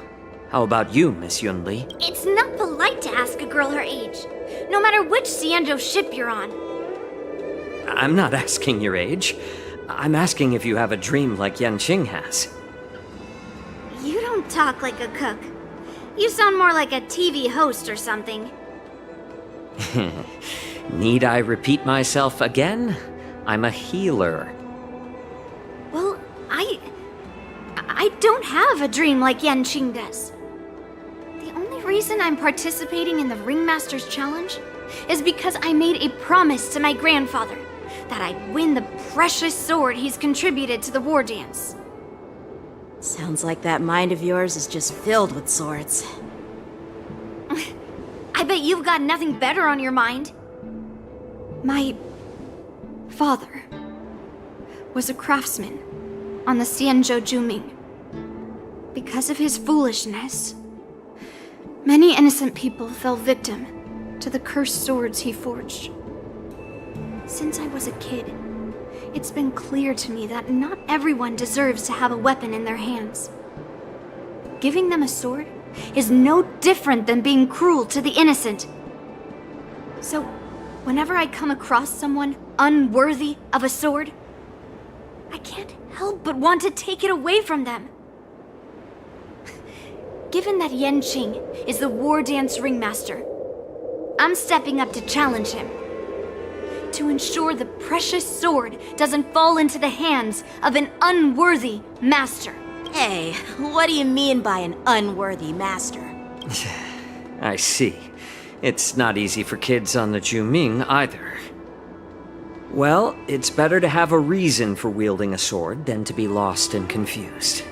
how about you, Miss Yunli? It's not polite to ask a girl her age, no matter which Xianzhou ship you're on. I'm not asking your age. I'm asking if you have a dream like Yanqing has. You don't talk like a cook. You sound more like a TV host or something. Need I repeat myself again? I'm a healer. Well, I don't have a dream like Yanqing does. The only reason I'm participating in the Ringmaster's Challenge is because I made a promise to my grandfather that I'd win the precious sword he's contributed to the war dance. Sounds like that mind of yours is just filled with swords. I bet you've got nothing better on your mind. My father was a craftsman on the Xianzhou Juming. Because of his foolishness, many innocent people fell victim to the cursed swords he forged. Since I was a kid, it's been clear to me that not everyone deserves to have a weapon in their hands. Giving them a sword is no different than being cruel to the innocent. So, whenever I come across someone unworthy of a sword, I can't help but want to take it away from them. Given that Yanqing is the war dance ringmaster, I'm stepping up to challenge him. To ensure the precious sword doesn't fall into the hands of an unworthy master. Hey, what do you mean by an unworthy master? I see. It's not easy for kids on the Juming either. Well, it's better to have a reason for wielding a sword than to be lost and confused.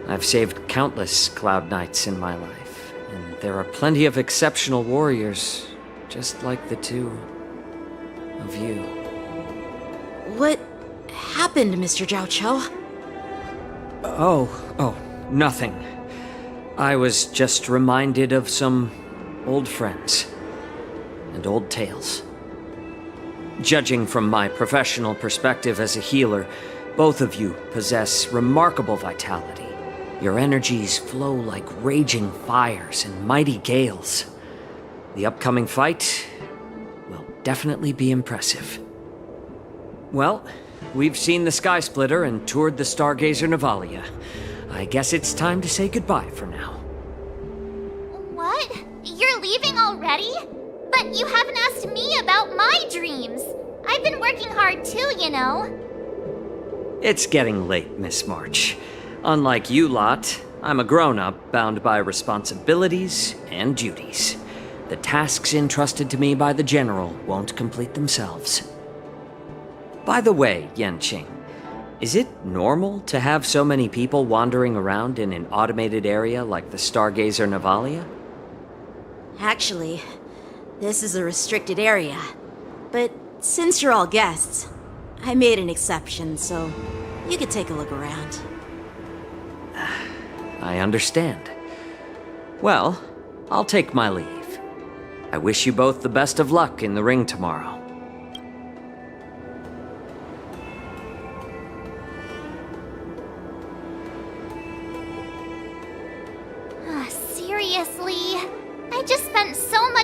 I've saved countless Cloud Knights in my life, and there are plenty of exceptional warriors, just like the two of you. What happened, Mr. Zhao Chou? Oh, nothing. I was just reminded of some old friends and old tales. Judging from my professional perspective as a healer, both of you possess remarkable vitality. Your energies flow like raging fires and mighty gales. The upcoming fight will definitely be impressive. Well, we've seen the Sky Splitter and toured the Stargazer Navalia. I guess it's time to say goodbye for now. What? You're leaving already? But you haven't asked me about my dreams. I've been working hard too, you know. It's getting late, Miss March. Unlike you lot, I'm a grown-up bound by responsibilities and duties. The tasks entrusted to me by the General won't complete themselves. By the way, Yanqing, is it normal to have so many people wandering around in an automated area like the Stargazer Navalia? Actually, this is a restricted area. But since you're all guests, I made an exception, so you could take a look around. I understand. Well, I'll take my leave. I wish you both the best of luck in the ring tomorrow.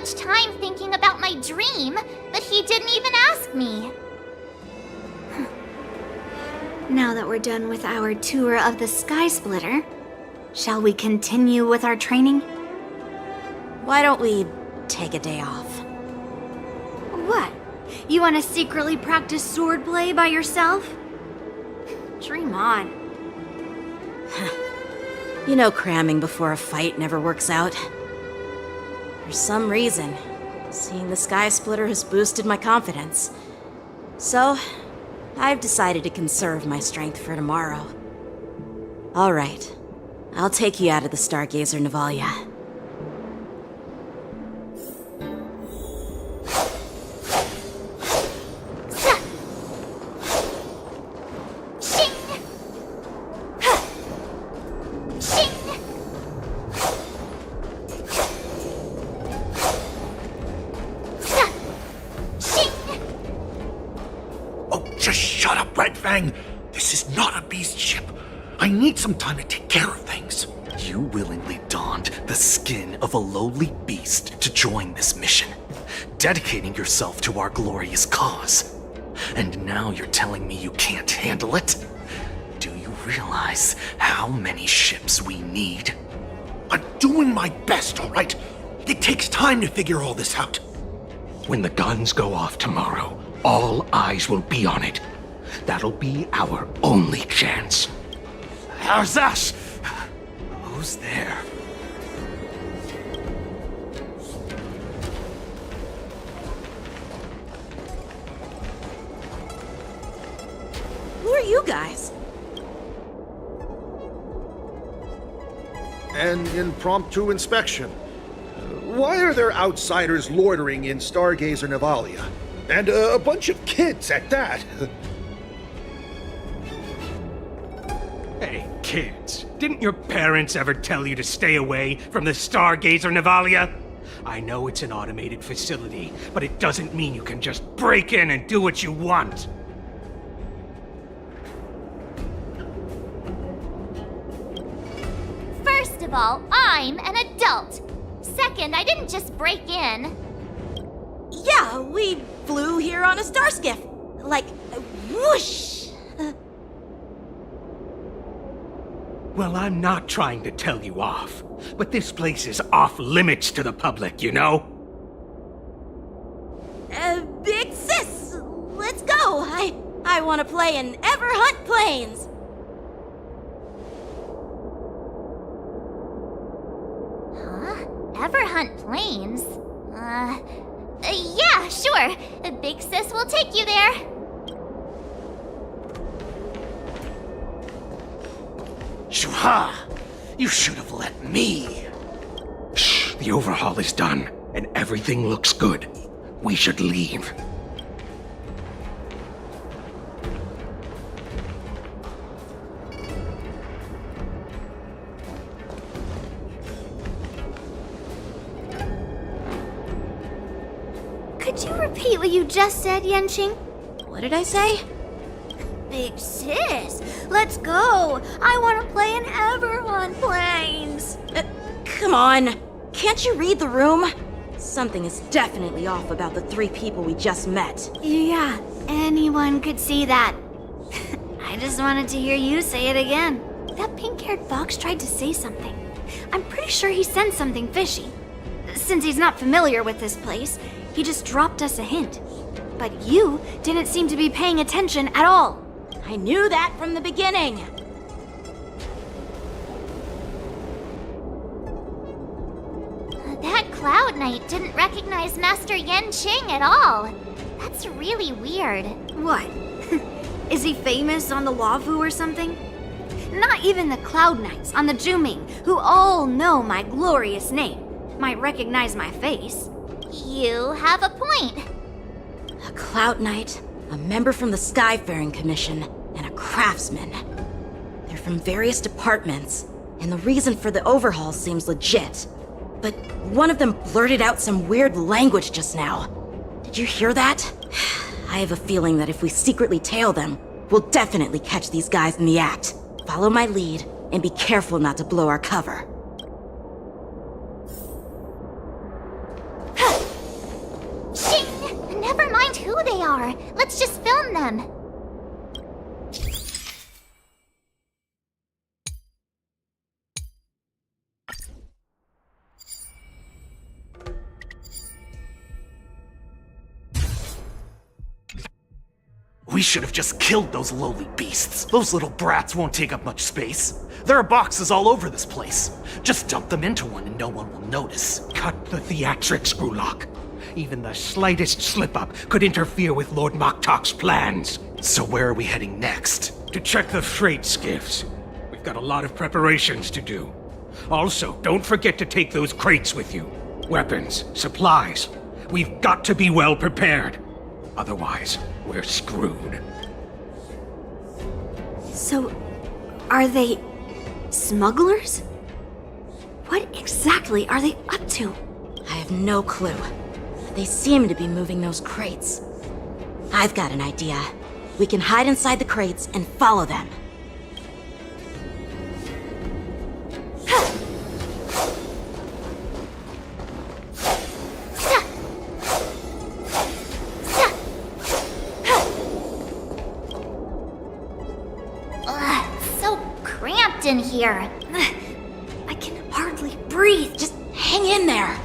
much time thinking about my dream that he didn't even ask me. Now that we're done with our tour of the Sky Splitter, shall we continue with our training? Why don't we take a day off? What? You want to secretly practice swordplay by yourself? Dream on. You know cramming before a fight never works out. For some reason, seeing the Sky Splitter has boosted my confidence. So, I've decided to conserve my strength for tomorrow. Alright, I'll take you out of the Stargazer Navalia. This is not a beast ship. I need some time to take care of things. You willingly donned the skin of a lowly beast to join this mission, dedicating yourself to our glorious cause. And now you're telling me you can't handle it? Do you realize how many ships we need? I'm doing my best, all right? It takes time to figure all this out. When the guns go off tomorrow, all eyes will be on it. That'll be our only chance. How's that? Who's there? Who are you guys? An impromptu inspection. Why are there outsiders loitering in Stargazer Navalia? And a bunch of kids at that. Hey, kids, didn't your parents ever tell you to stay away from the Stargazer Navalia? I know it's an automated facility, but it doesn't mean you can just break in and do what you want. First of all, I'm an adult. Second, I didn't just break in. Yeah, we flew here on a starskiff. Like, whoosh! Well, I'm not trying to tell you off, but this place is off limits to the public, you know? Big sis! Let's go! I want to play in Ever Hunt Planes! Huh? Ever hunt planes? Yeah, sure. Big sis will take you there. Shuha! You should have let me. Shh, the overhaul is done, and everything looks good. We should leave. Could you repeat what you just said, Yanqing? What did I say? Big sis, let's go. I want to play in Ever Hunt Planes. Come on. Can't you read the room? Something is definitely off about the 3 people we just met. Yeah, anyone could see that. I just wanted to hear you say it again. That pink-haired fox tried to say something. I'm pretty sure he sensed something fishy. Since he's not familiar with this place, he just dropped us a hint. But you didn't seem to be paying attention at all. I knew that from the beginning. That Cloud Knight didn't recognize Master Yanqing at all. That's really weird. What? Is he famous on the Waifu or something? Not even the Cloud Knights on the Juming, who all know my glorious name, might recognize my face. You have a point. A Cloud Knight, a member from the Skyfaring Commission, and a craftsman. They're from various departments, and the reason for the overhaul seems legit. But one of them blurted out some weird language just now. Did you hear that? I have a feeling that if we secretly tail them, we'll definitely catch these guys in the act. Follow my lead, and be careful not to blow our cover. should have just killed those lowly beasts. Those little brats won't take up much space. There are boxes all over this place. Just dump them into one and no one will notice. Cut the theatrics, Grulock. Even the slightest slip-up could interfere with Lord Moktok's plans. So where are we heading next? To check the freight skiffs. We've got a lot of preparations to do. Also, don't forget to take those crates with you. Weapons, supplies. We've got to be well prepared. Otherwise, we're screwed. So, are they smugglers? What exactly are they up to? I have no clue. They seem to be moving those crates. I've got an idea. We can hide inside the crates and follow them. So cramped in here. I can hardly breathe. Just hang in there.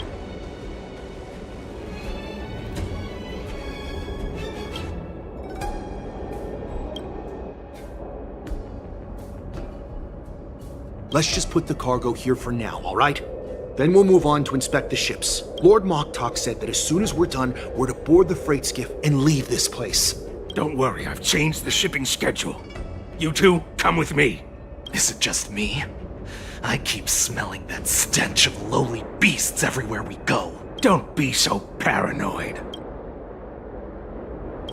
Let's just put the cargo here for now, all right? Then we'll move on to inspect the ships. Lord Moktok said that as soon as we're done, we're to board the freight skiff and leave this place. Don't worry, I've changed the shipping schedule. You two, come with me. Is it just me? I keep smelling that stench of lowly beasts everywhere we go. Don't be so paranoid.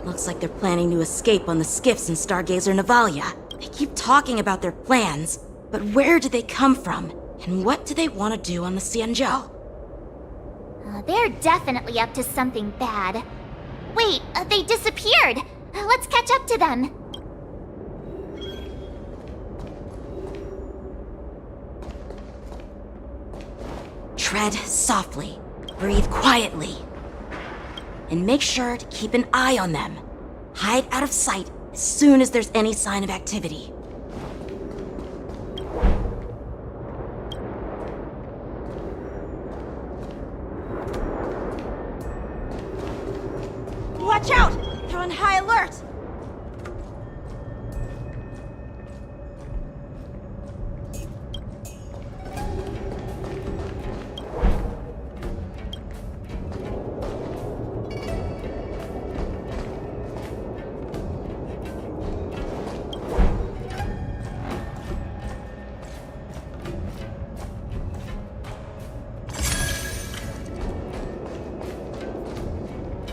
Looks like they're planning to escape on the skiffs in Stargazer Navalia. They keep talking about their plans, but where do they come from? And what do they want to do on the Xianzhou? They're definitely up to something bad. Wait, they disappeared! Let's catch up to them. Tread softly, breathe quietly, and make sure to keep an eye on them. Hide out of sight as soon as there's any sign of activity. Watch out! They're on high alert!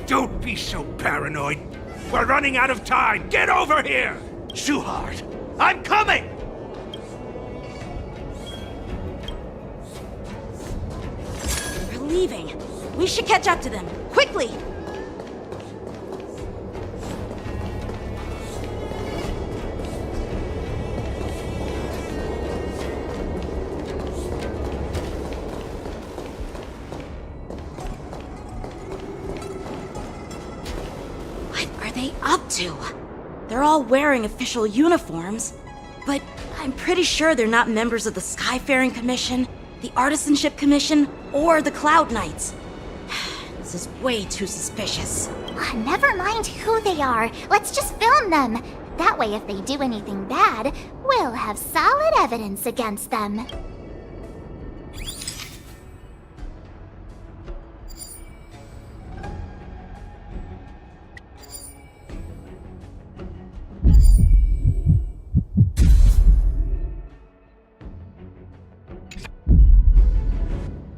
Don't be so paranoid. We're running out of time. Get over here! Shuhard, I'm coming! They're leaving. We should catch up to them. Quickly! Up to? They're all wearing official uniforms, but I'm pretty sure they're not members of the Skyfaring Commission, the Artisanship Commission, or the Cloud Knights. This is way too suspicious. Never mind who they are. Let's just film them. That way, if they do anything bad, we'll have solid evidence against them.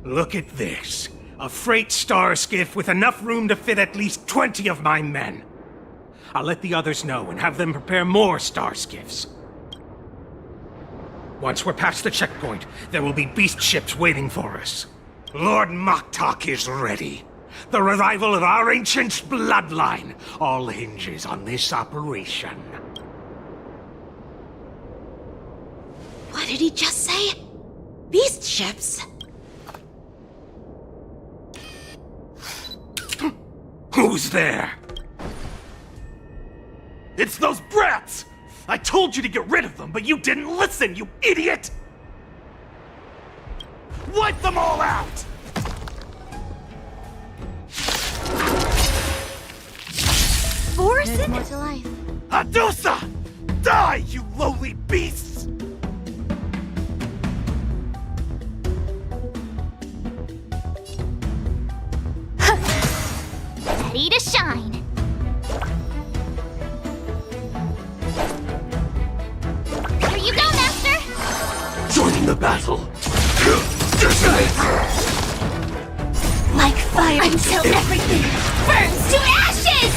Look at this. A freight star skiff with enough room to fit at least 20 of my men. I'll let the others know and have them prepare more star skiffs. Once we're past the checkpoint, there will be beast ships waiting for us. Lord Moktok is ready. The revival of our ancient bloodline all hinges on this operation. What did he just say? Beast ships? Who's there? It's those brats! I told you to get rid of them, but you didn't listen, you idiot! Wipe them all out! Borison? There's more to life. Hadusa! Die, you lowly beasts! Ready to shine. Here you go, Master! Joining the battle! Like fire until everything burns to ashes!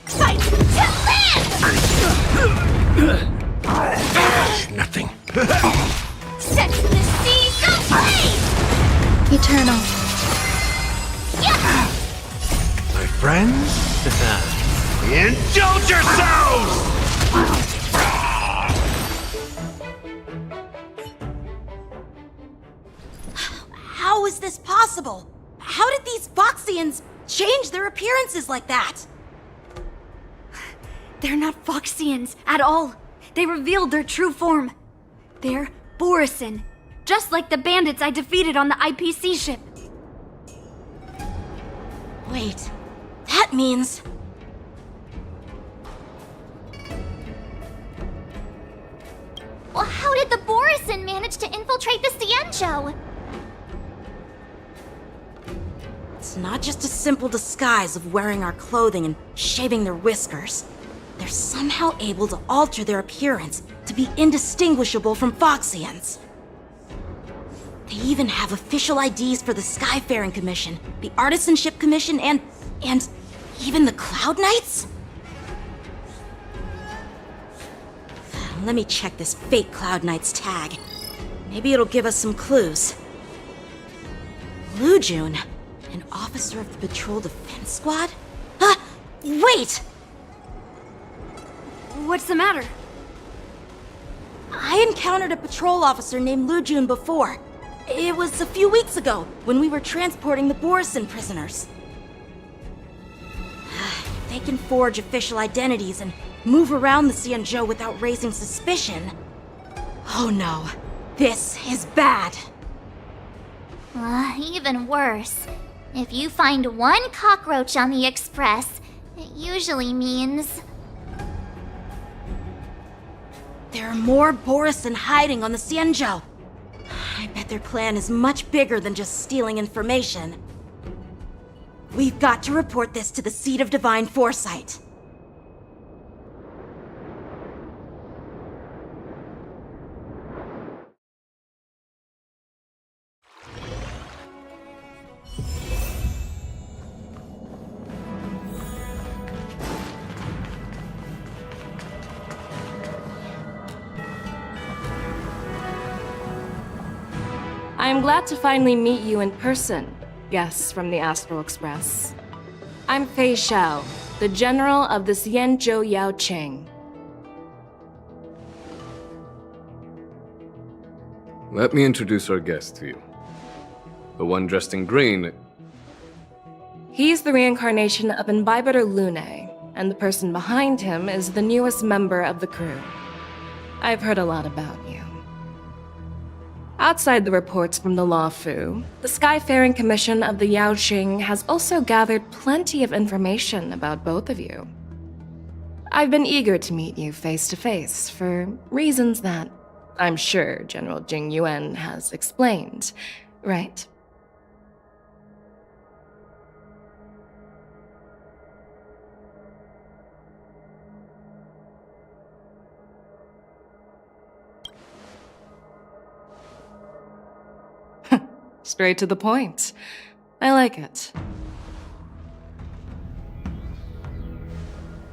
Fight to live! Nothing. Set the seas ablaze! Eternal. My friends? Indulge yourselves! How is this possible? How did these Foxians change their appearances like that? They're not Foxians at all. They revealed their true form. They're Borison, just like the bandits I defeated on the IPC ship. Wait, that means... Well, how did the Borison manage to infiltrate the Xianzhou? It's not just a simple disguise of wearing our clothing and shaving their whiskers. They're somehow able to alter their appearance to be indistinguishable from Foxians. They even have official IDs for the Skyfaring Commission, the Artisanship Commission, and even the Cloud Knights? Let me check this fake Cloud Knight's tag. Maybe it'll give us some clues. Lujun, an officer of the Patrol Defense Squad? Wait! What's the matter? I encountered a patrol officer named Lujun before. It was a few weeks ago, when we were transporting the Borison prisoners. If they can forge official identities and move around the Xianzhou without raising suspicion... Oh no, this is bad. Even worse. If you find one cockroach on the Express, it usually means... There are more Borison hiding on the Xianzhou. I bet their plan is much bigger than just stealing information. We've got to report this to the Seat of Divine Foresight. I am glad to finally meet you in person, guests from the Astral Express. I'm Feixiao, the General of the Xianzhou Yaoqing. Let me introduce our guest to you. The one dressed in green. He's the reincarnation of Imbibiter Lune, and the person behind him is the newest member of the crew. I've heard a lot about you. Outside the reports from the Luofu, the Skyfaring Commission of the Yaoqing has also gathered plenty of information about both of you. I've been eager to meet you face to face for reasons that I'm sure General Jing Yuan has explained, right? Straight to the point. I like it.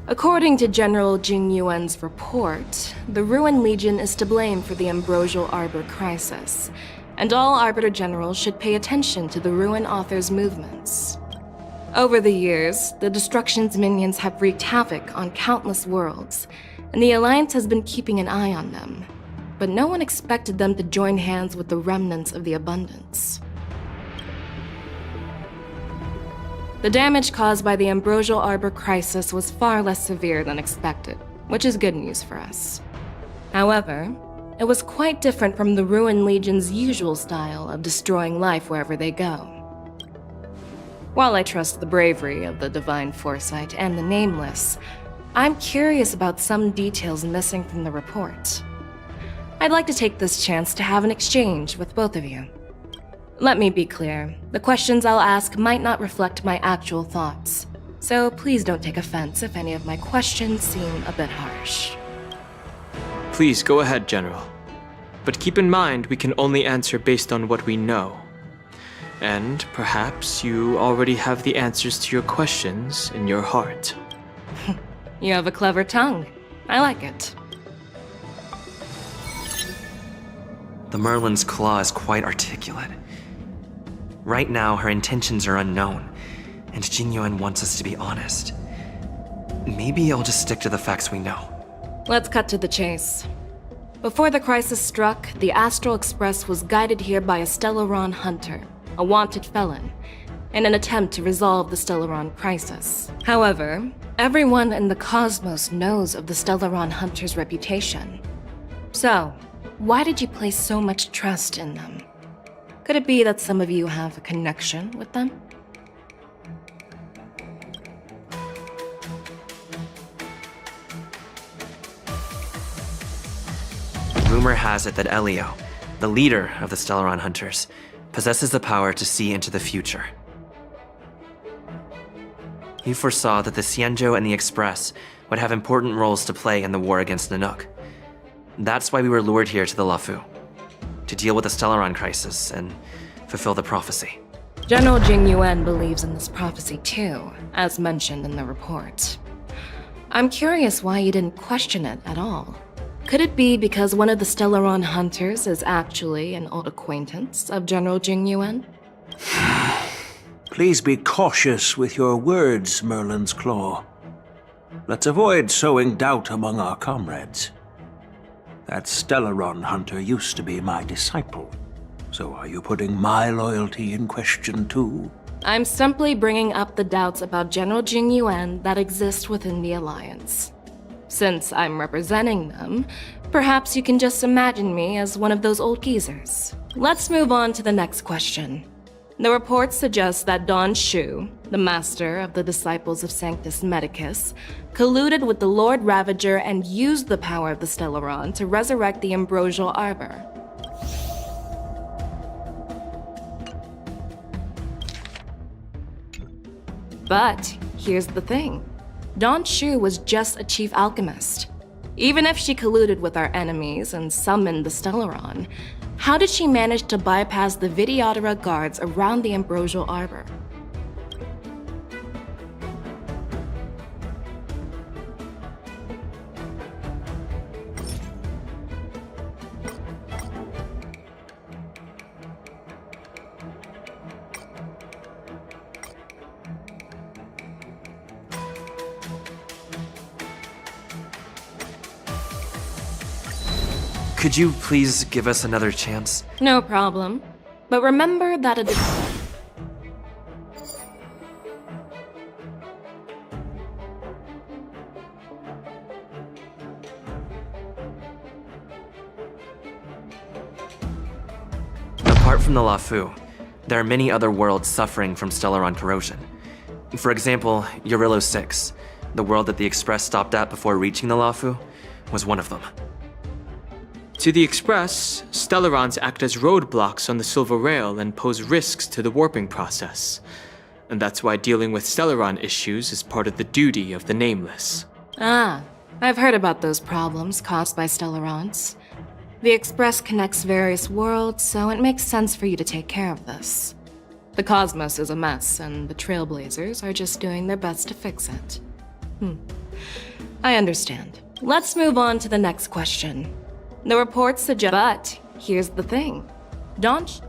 According to General Jing Yuan's report, the Ruin Legion is to blame for the Ambrosial Arbor crisis, and all Arbiter Generals should pay attention to the Ruin Author's movements. Over the years, the Destruction's minions have wreaked havoc on countless worlds, and the Alliance has been keeping an eye on them. But no one expected them to join hands with the remnants of the Abundance. The damage caused by the Ambrosial Arbor crisis was far less severe than expected, which is good news for us. However, it was quite different from the Ruin Legion's usual style of destroying life wherever they go. While I trust the bravery of the Divine Foresight and the Nameless, I'm curious about some details missing from the report. I'd like to take this chance to have an exchange with both of you. Let me be clear, the questions I'll ask might not reflect my actual thoughts, so please don't take offense if any of my questions seem a bit harsh. Please go ahead, General. But keep in mind we can only answer based on what we know. And perhaps you already have the answers to your questions in your heart. You have a clever tongue. I like it. The Merlin's claw is quite articulate. Right now, her intentions are unknown, and Jingyuan wants us to be honest. Maybe I'll just stick to the facts we know. Let's cut to the chase. Before the crisis struck, the Astral Express was guided here by a Stellaron hunter, a wanted felon, in an attempt to resolve the Stellaron crisis. However, everyone in the cosmos knows of the Stellaron hunter's reputation. So, why did you place so much trust in them? Could it be that some of you have a connection with them? Rumor has it that Elio, the leader of the Stellaron Hunters, possesses the power to see into the future. He foresaw that the Xianzhou and the Express would have important roles to play in the war against Nanook. That's why we were lured here to the Luofu, to deal with the Stellaron crisis and fulfill the prophecy. General Jingyuan believes in this prophecy too, as mentioned in the report. I'm curious why you didn't question it at all. Could it be because one of the Stellaron hunters is actually an old acquaintance of General Jingyuan? Please be cautious with your words, Merlin's Claw. Let's avoid sowing doubt among our comrades. That Stellaron hunter used to be my disciple. So are you putting my loyalty in question too? I'm simply bringing up the doubts about General Jingyuan that exist within the Alliance. Since I'm representing them, perhaps you can just imagine me as one of those old geezers. Let's move on to the next question. The report suggests that Don Shu, the master of the Disciples of Sanctus Medicus, colluded with the Lord Ravager and used the power of the Stellaron to resurrect the Ambrosial Arbor. But here's the thing. Don Shu was just a chief alchemist. Even if she colluded with our enemies and summoned the Stellaron, how did she manage to bypass the Vidyadhara guards around the Ambrosial Arbor? Could you please give us another chance? No problem. But remember that Apart from the Luofu, there are many other worlds suffering from Stellaron corrosion. For example, Eurillo 6, the world that the Express stopped at before reaching the Luofu, was one of them. To the Express, Stellarons act as roadblocks on the Silver Rail and pose risks to the warping process. And that's why dealing with Stellaron issues is part of the duty of the Nameless. Ah, I've heard about those problems caused by Stellarons. The Express connects various worlds, so it makes sense for you to take care of this. The cosmos is a mess, and the trailblazers are just doing their best to fix it. I understand. Let's move on to the next question. The report suggests, but here's the thing. Don't...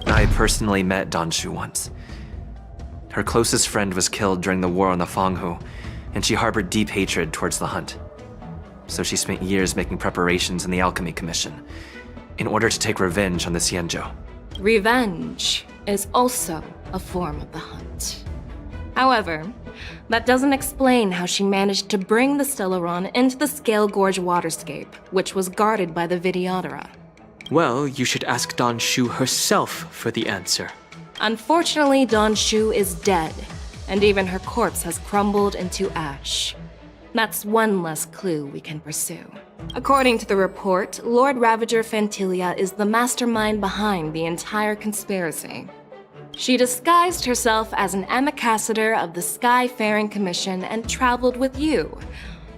I personally met Don Shu once. Her closest friend was killed during the war on the Fanghu, and she harbored deep hatred towards the Hunt. so she spent years making preparations in the Alchemy Commission in order to take revenge on the Xianzhou. Revenge is also a form of the hunt. However, that doesn't explain how she managed to bring the Stellaron into the Scale Gorge waterscape, which was guarded by the Videodora. Well, you should ask Don Shu herself for the answer. Unfortunately, Don Shu is dead, and even her corpse has crumbled into ash. That's one less clue we can pursue. According to the report, Lord Ravager Fantilia is the mastermind behind the entire conspiracy. She disguised herself as an ambassador of the Skyfaring Commission and traveled with you,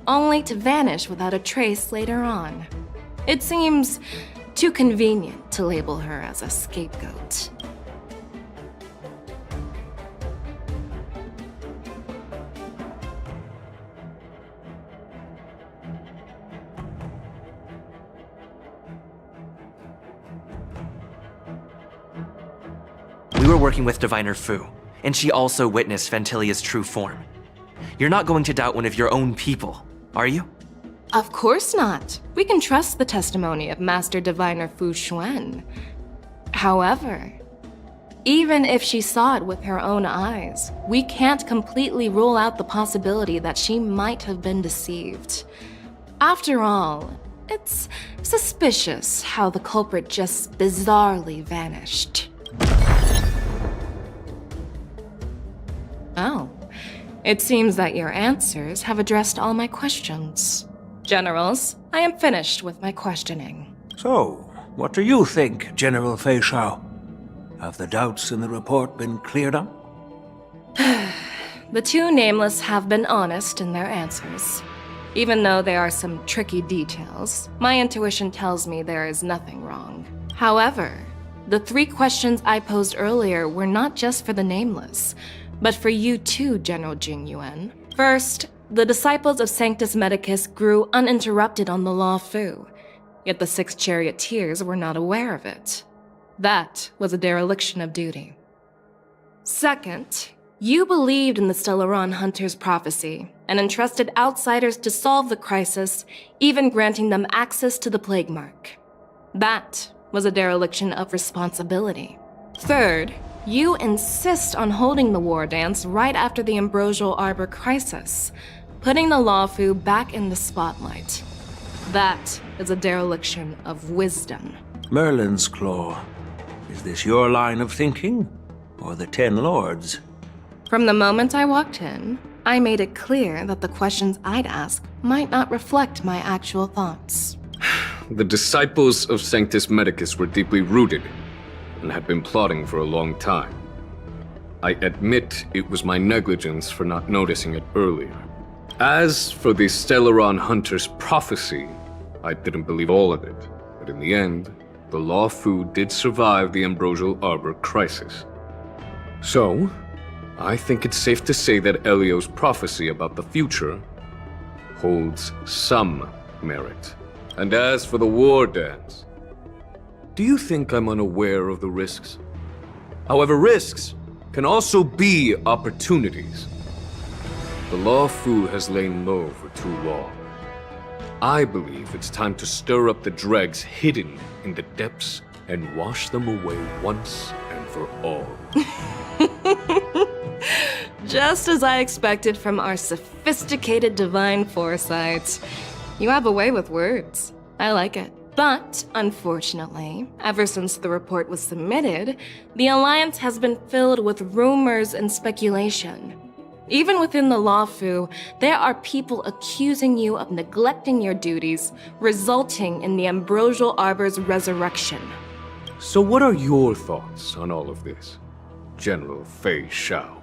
only to vanish without a trace later on. It seems too convenient to label her as a scapegoat. We were working with Diviner Fu, and she also witnessed Fantilia's true form. You're not going to doubt one of your own people, are you? Of course not. We can trust the testimony of Master Diviner Fu Xuan. However, even if she saw it with her own eyes, we can't completely rule out the possibility that she might have been deceived. After all, it's suspicious how the culprit just bizarrely vanished. Oh, it seems that your answers have addressed all my questions. Generals, I am finished with my questioning. So, what do you think, General Feixiao? Have the doubts in the report been cleared up? The two nameless have been honest in their answers. Even though there are some tricky details, my intuition tells me there is nothing wrong. However, the 3 questions I posed earlier were not just for the nameless, but for you too, General Jingyuan. First, the disciples of Sanctus Medicus grew uninterrupted on the Law Fu, yet the 6 charioteers were not aware of it. That was a dereliction of duty. Second, you believed in the Stellaron Hunter's prophecy and entrusted outsiders to solve the crisis, even granting them access to the Plague Mark. That was a dereliction of responsibility. Third, you insist on holding the war dance right after the Ambrosial Arbor crisis, putting the Lawfu back in the spotlight. That is a dereliction of wisdom. Merlin's Claw. Is this your line of thinking, or the 10 Lords? From the moment I walked in, I made it clear that the questions I'd ask might not reflect my actual thoughts. The disciples of Sanctus Medicus were deeply rooted and had been plotting for a long time. I admit it was my negligence for not noticing it earlier. As for the Stellaron Hunter's prophecy, I didn't believe all of it, but in the end, the Law Fu did survive the Ambrosial Arbor crisis. So, I think it's safe to say that Elio's prophecy about the future holds some merit. And as for the war dance, do you think I'm unaware of the risks? However, risks can also be opportunities. The Law Fu has lain low for too long. I believe it's time to stir up the dregs hidden in the depths and wash them away once and for all. Just as I expected from our sophisticated divine foresight. You have a way with words. I like it. But, unfortunately, ever since the report was submitted, the Alliance has been filled with rumors and speculation. Even within the Law Fu, there are people accusing you of neglecting your duties, resulting in the Ambrosial Arbor's resurrection. So what are your thoughts on all of this, General Feixiao?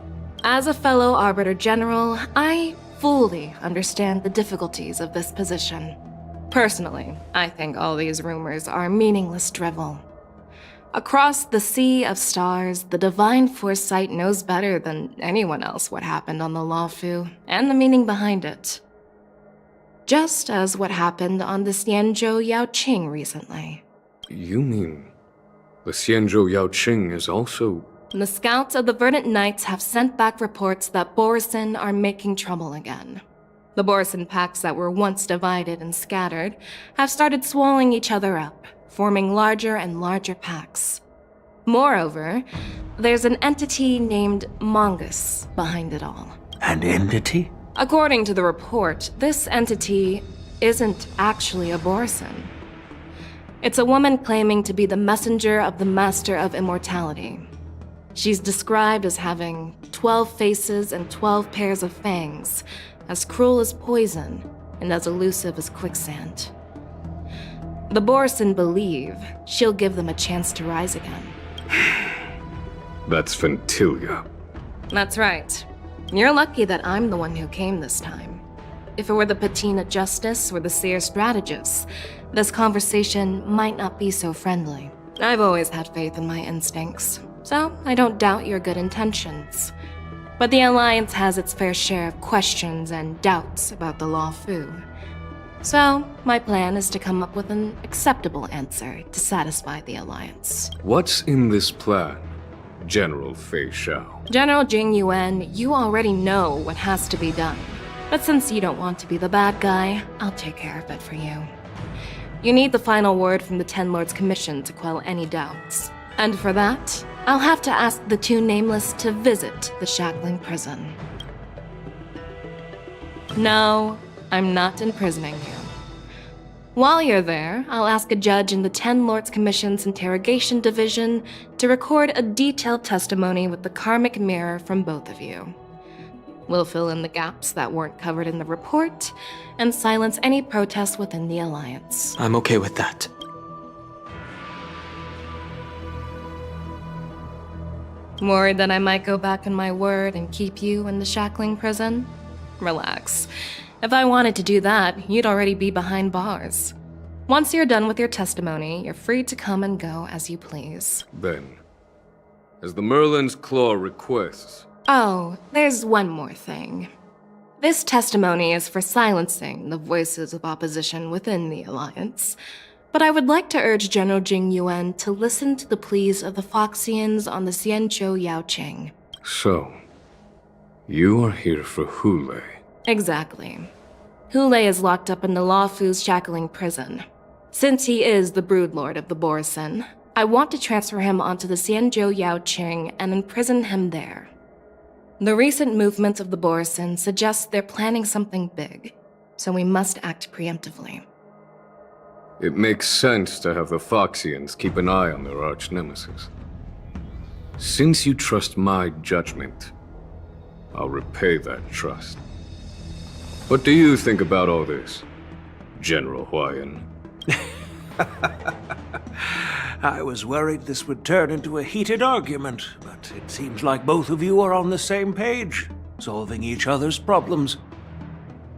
As a fellow Arbiter General, I fully understand the difficulties of this position. Personally, I think all these rumors are meaningless drivel. Across the sea of stars, the divine foresight knows better than anyone else what happened on the Law Fu and the meaning behind it. Just as what happened on the Xianzhou Yaoqing recently. You mean the Xianzhou Yaoqing is also... The scouts of the Verdant Knights have sent back reports that Borisin are making trouble again. The Borson packs that were once divided and scattered have started swallowing each other up, forming larger and larger packs. Moreover, there's an entity named Mongus behind it all. An entity? According to the report, this entity isn't actually a Borson. It's a woman claiming to be the messenger of the Master of Immortality. She's described as having 12 faces and 12 pairs of fangs, as cruel as poison and as elusive as quicksand. The Borson believe she'll give them a chance to rise again. That's Fentilia. That's right. You're lucky that I'm the one who came this time. If it were the Patina Justice or the Seer Strategist, this conversation might not be so friendly. I've always had faith in my instincts, so I don't doubt your good intentions. But the Alliance has its fair share of questions and doubts about the Law Fu. So, my plan is to come up with an acceptable answer to satisfy the Alliance. What's in this plan, General Feixiao? General Jing Yuan, you already know what has to be done. But since you don't want to be the bad guy, I'll take care of it for you. You need the final word from the Ten Lords Commission to quell any doubts. And for that, I'll have to ask the two Nameless to visit the shackling prison. No, I'm not imprisoning you. While you're there, I'll ask a judge in the Ten Lords Commission's Interrogation Division to record a detailed testimony with the karmic mirror from both of you. We'll fill in the gaps that weren't covered in the report, and silence any protests within the Alliance. I'm okay with that. Worried that I might go back on my word and keep you in the shackling prison? Relax. If I wanted to do that, you'd already be behind bars. Once you're done with your testimony, you're free to come and go as you please. Then, as the Merlin's Claw requests... Oh, there's one more thing. This testimony is for silencing the voices of opposition within the Alliance, but I would like to urge General Jing Yuan to listen to the pleas of the Foxians on the Xianzhou Yaoqing. So, you are here for Hule. Exactly. Hule is locked up in the Law Fu's shackling prison. Since he is the broodlord of the Borson, I want to transfer him onto the Xianzhou Yaoqing and imprison him there. The recent movements of the Borson suggest they're planning something big, so we must act preemptively. It makes sense to have the Foxians keep an eye on their arch-nemesis. Since you trust my judgment, I'll repay that trust. What do you think about all this, General Huayan? I was worried this would turn into a heated argument, but it seems like both of you are on the same page, solving each other's problems.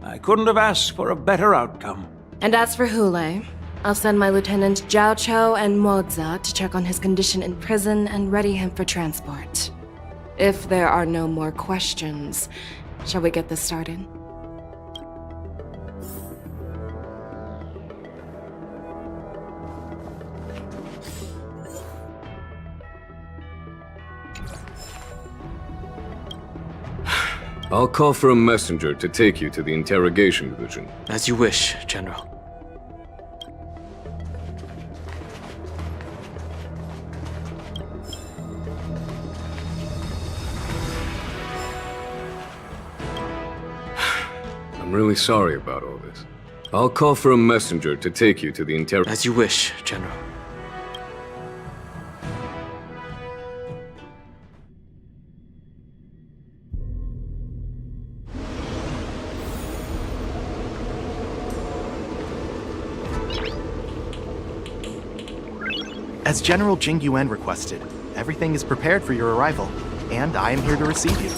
I couldn't have asked for a better outcome. And as for Hule, I'll send my Lieutenant Zhao Chou and Moza to check on his condition in prison and ready him for transport. If there are no more questions, shall we get this started? I'll call for a messenger to take you to the interrogation division. As you wish, General. I'm really sorry about all this. I'll call for a messenger to take you to the As you wish, General. As General Jing Yuan requested, everything is prepared for your arrival, and I am here to receive you.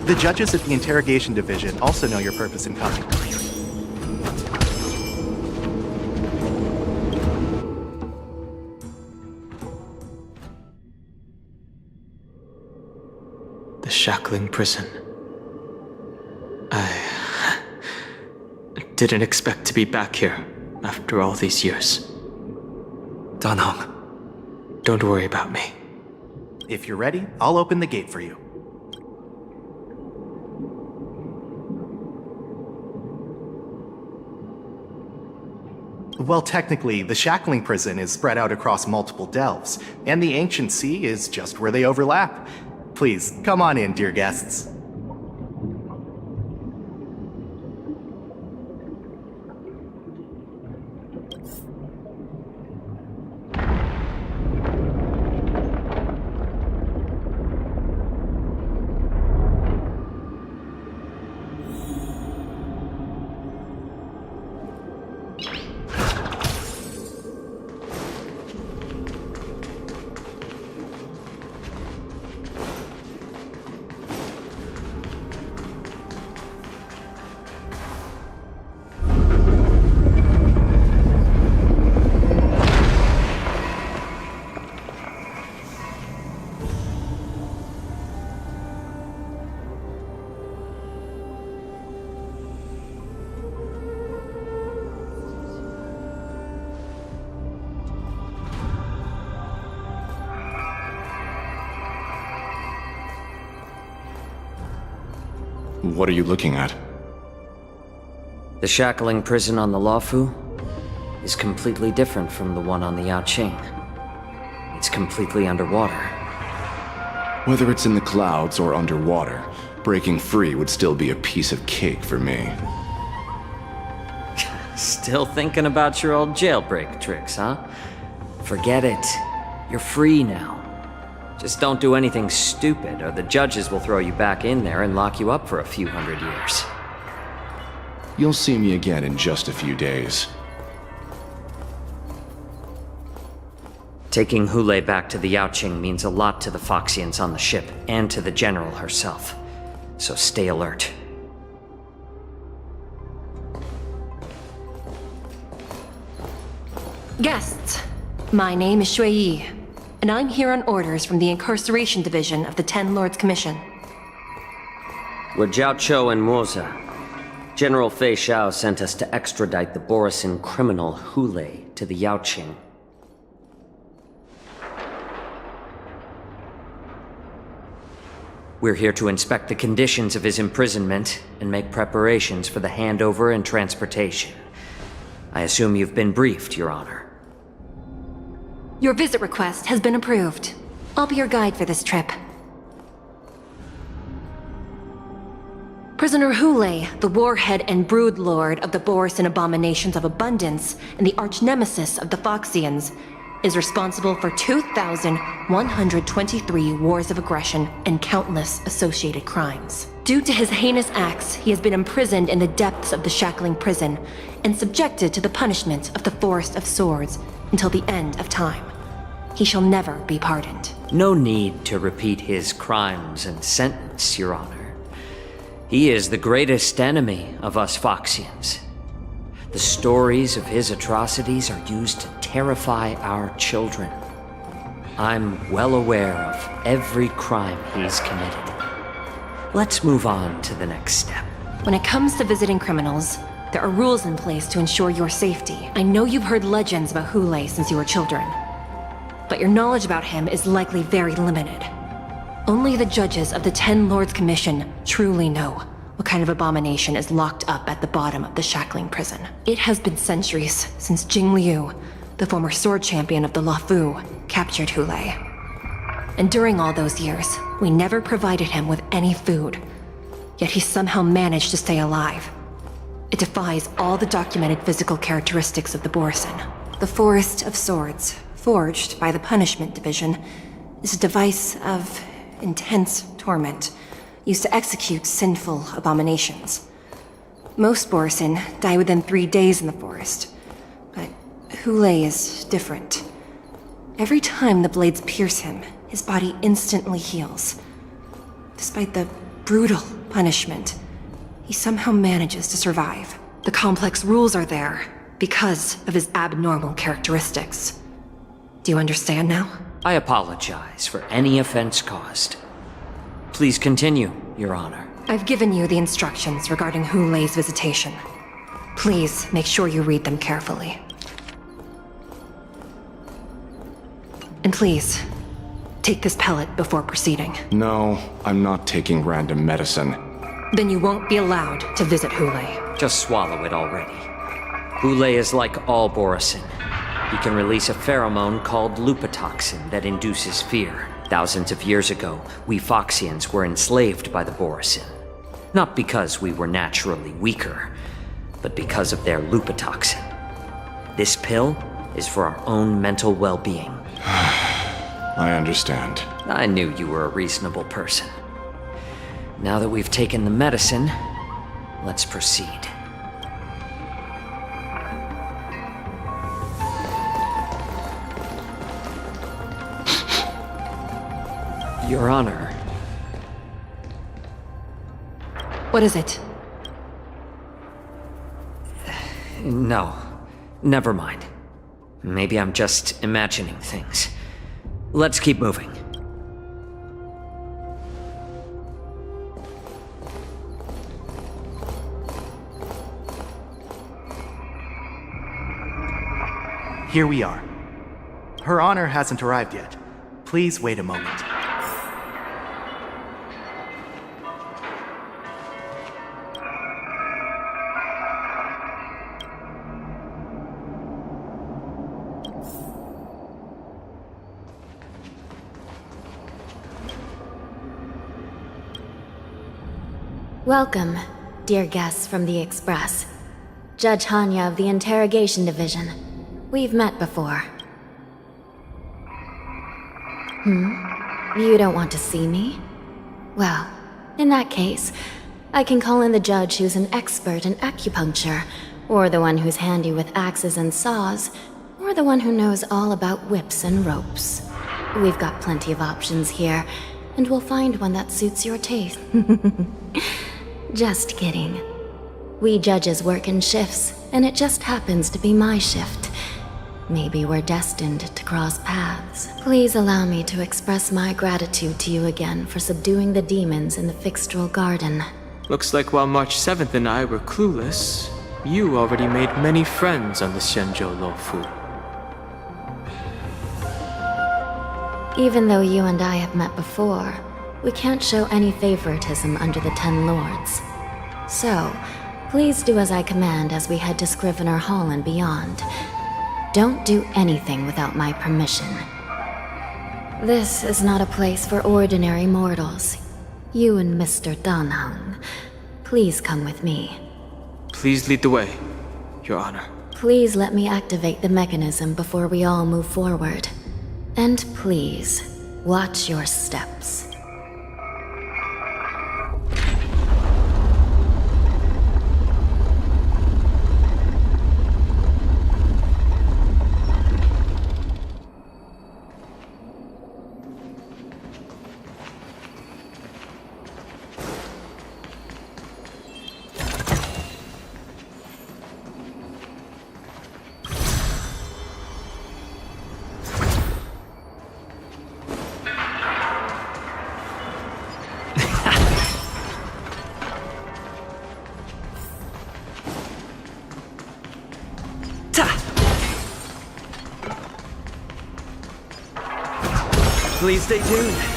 The judges at the Interrogation Division also know your purpose in coming. The shackling prison. I didn't expect to be back here after all these years. Danhong. Don't worry about me. If you're ready, I'll open the gate for you. Well, technically, the shackling prison is spread out across multiple delves, and the ancient sea is just where they overlap. Please, come on in, dear guests. What are you looking at? The shackling prison on the Luofu is completely different from the one on the Yaoqing. It's completely underwater. Whether it's in the clouds or underwater, breaking free would still be a piece of cake for me. Still thinking about your old jailbreak tricks, huh? Forget it. You're free now. Just don't do anything stupid, or the judges will throw you back in there and lock you up for a few hundred years. You'll see me again in just a few days. Taking Hule back to the Yaoqing means a lot to the Foxians on the ship, and to the General herself. So stay alert. Guests, my name is Shui Yi, and I'm here on orders from the Incarceration Division of the Ten Lords Commission. We're Jiao Cho and Moza. General Feixiao sent us to extradite the Borisin criminal Hule to the Yaoqing. We're here to inspect the conditions of his imprisonment and make preparations for the handover and transportation. I assume you've been briefed, Your Honor. Your visit request has been approved. I'll be your guide for this trip. Prisoner Hule, the warhead and brood lord of the Borisin abominations of abundance and the arch-nemesis of the Foxians, is responsible for 2,123 wars of aggression and countless associated crimes. Due to his heinous acts, he has been imprisoned in the depths of the shackling prison and subjected to the punishment of the Forest of Swords until the end of time. He shall never be pardoned. No need to repeat his crimes and sentence, Your Honor. He is the greatest enemy of us Foxians. The stories of his atrocities are used to terrify our children. I'm well aware of every crime he's committed. Let's move on to the next step. When it comes to visiting criminals, there are rules in place to ensure your safety. I know you've heard legends about Hule since you were children, but your knowledge about him is likely very limited. Only the judges of the Ten Lords Commission truly know what kind of abomination is locked up at the bottom of the shackling prison. It has been centuries since Jing Liu, the former sword champion of the Luofu, captured Hule. And during all those years, we never provided him with any food. Yet he somehow managed to stay alive. It defies all the documented physical characteristics of the Borisin. The Forest of Swords, forged by the Punishment Division, is a device of intense torment, used to execute sinful abominations. Most Borisin die within 3 days in the forest, but Hule is different. Every time the blades pierce him, his body instantly heals. Despite the brutal punishment, he somehow manages to survive. The complex rules are there because of his abnormal characteristics. Do you understand now? I apologize for any offense caused. Please continue, Your Honor. I've given you the instructions regarding Hule's visitation. Please make sure you read them carefully. And please, take this pellet before proceeding. No, I'm not taking random medicine. Then you won't be allowed to visit Hule. Just swallow it already. Huhe is like all Borisin. He can release a pheromone called lupatoxin that induces fear. Thousands of years ago, we Foxians were enslaved by the Borisin. Not because we were naturally weaker, but because of their lupatoxin. This pill is for our own mental well-being. I understand. I knew you were a reasonable person. Now that we've taken the medicine, let's proceed. Your Honor. What is it? No, never mind. Maybe I'm just imagining things. Let's keep moving. Here we are. Her Honor hasn't arrived yet. Please wait a moment. Welcome, dear guests from the Express. Judge Hanya of the Interrogation Division. We've met before. You don't want to see me? Well, in that case, I can call in the judge who's an expert in acupuncture, or the one who's handy with axes and saws, or the one who knows all about whips and ropes. We've got plenty of options here, and we'll find one that suits your taste. Just kidding. We judges work in shifts, and it just happens to be my shift. Maybe we're destined to cross paths. Please allow me to express my gratitude to you again for subduing the demons in the Fixtral Garden. Looks like while March 7th and I were clueless, you already made many friends on the Xianzhou Luofu. Even though you and I have met before, we can't show any favoritism under the Ten Lords. So, please do as I command as we head to Scrivener Hall and beyond. Don't do anything without my permission. This is not a place for ordinary mortals. You and Mr. Danheng, please come with me. Please lead the way, Your Honor. Please let me activate the mechanism before we all move forward. And please, watch your steps. Please stay tuned.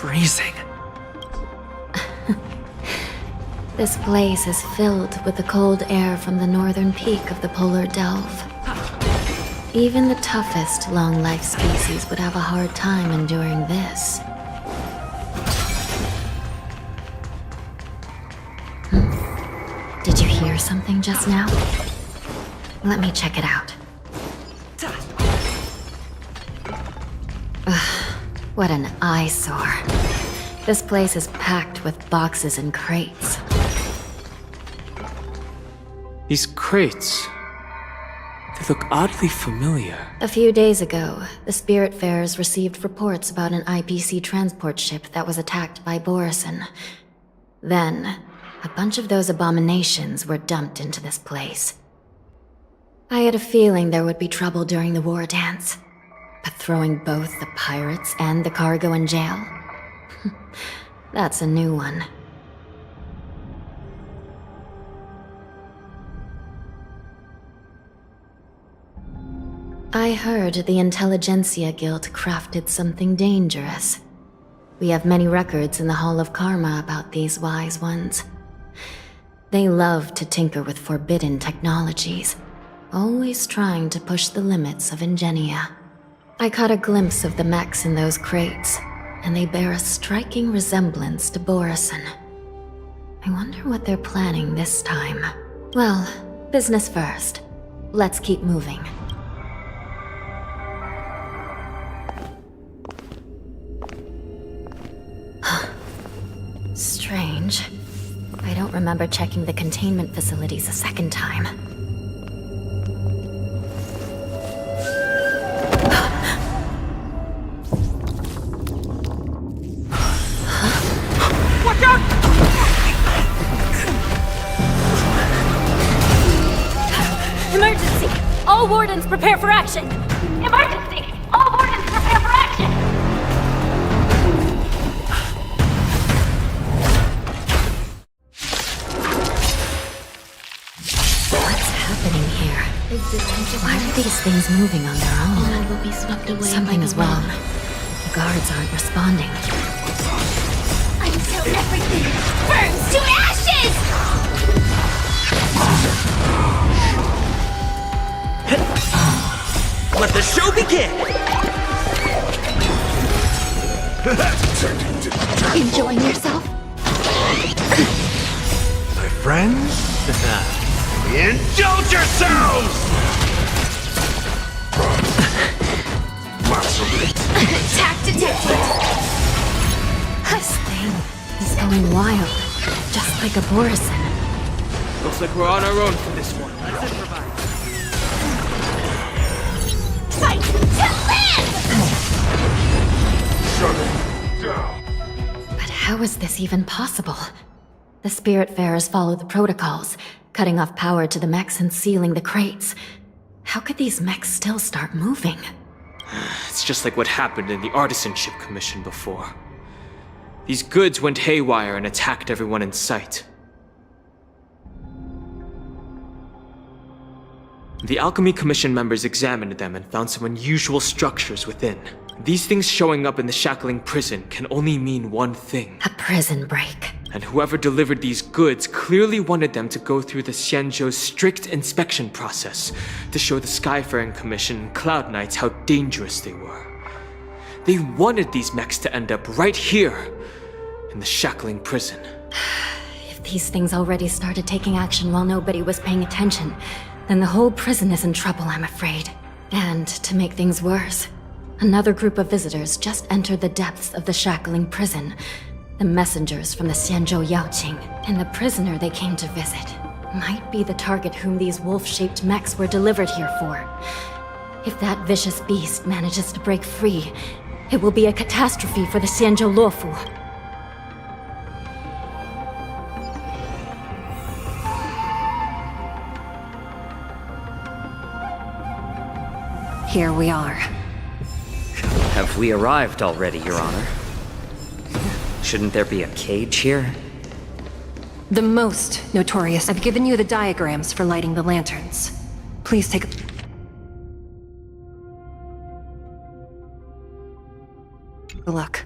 Freezing. This place is filled with the cold air from the northern peak of the polar delve. Even the toughest long-life species would have a hard time enduring this. Did you hear something just now? Let me check it out. Ugh, what an eyesore. This place is packed with boxes and crates. These crates, look oddly familiar. A few days ago, the Spiritfarers received reports about an IPC transport ship that was attacked by Borison. Then, a bunch of those abominations were dumped into this place. I had a feeling there would be trouble during the war dance, but throwing both the pirates and the cargo in jail? That's a new one. I heard the Intelligentsia Guild crafted something dangerous. We have many records in the Hall of Karma about these wise ones. They love to tinker with forbidden technologies, always trying to push the limits of ingenia. I caught a glimpse of the mechs in those crates, and they bear a striking resemblance to Borison. I wonder what they're planning this time. Well, business first. Let's keep moving. Strange. I don't remember checking the containment facilities a second time. Watch out! Emergency! All wardens prepare for action! Emergency! All wardens prepare for action! What's happening here? Why are these things moving on their own? All will be swept away. Something is wrong. The guards aren't responding. Until everything burns to ashes! Let the show begin! Enjoying yourself? My friends? Indulge yourselves! Attack detected! This thing is going wild, just like a Borison. Looks like we're on our own for this one. Let's improvise. Fight to live! But how is this even possible? The Spiritfarers follow the protocols, cutting off power to the mechs and sealing the crates. How could these mechs still start moving? It's just like what happened in the Artisanship Commission before. These goods went haywire and attacked everyone in sight. The Alchemy Commission members examined them and found some unusual structures within. These things showing up in the shackling prison can only mean one thing. A prison break. And whoever delivered these goods clearly wanted them to go through the Xianzhou's strict inspection process to show the Skyfaring Commission and Cloud Knights how dangerous they were. They wanted these mechs to end up right here, in the shackling prison. If these things already started taking action while nobody was paying attention, then the whole prison is in trouble, I'm afraid. And to make things worse, another group of visitors just entered the depths of the shackling prison. The messengers from the Xianzhou Yaoqing, and the prisoner they came to visit, might be the target whom these wolf-shaped mechs were delivered here for. If that vicious beast manages to break free, it will be a catastrophe for the Xianzhou Luofu. Here we are. Have we arrived already, Your Honor? Shouldn't there be a cage here? The most notorious. I've given you the diagrams for lighting the lanterns. Please take a look.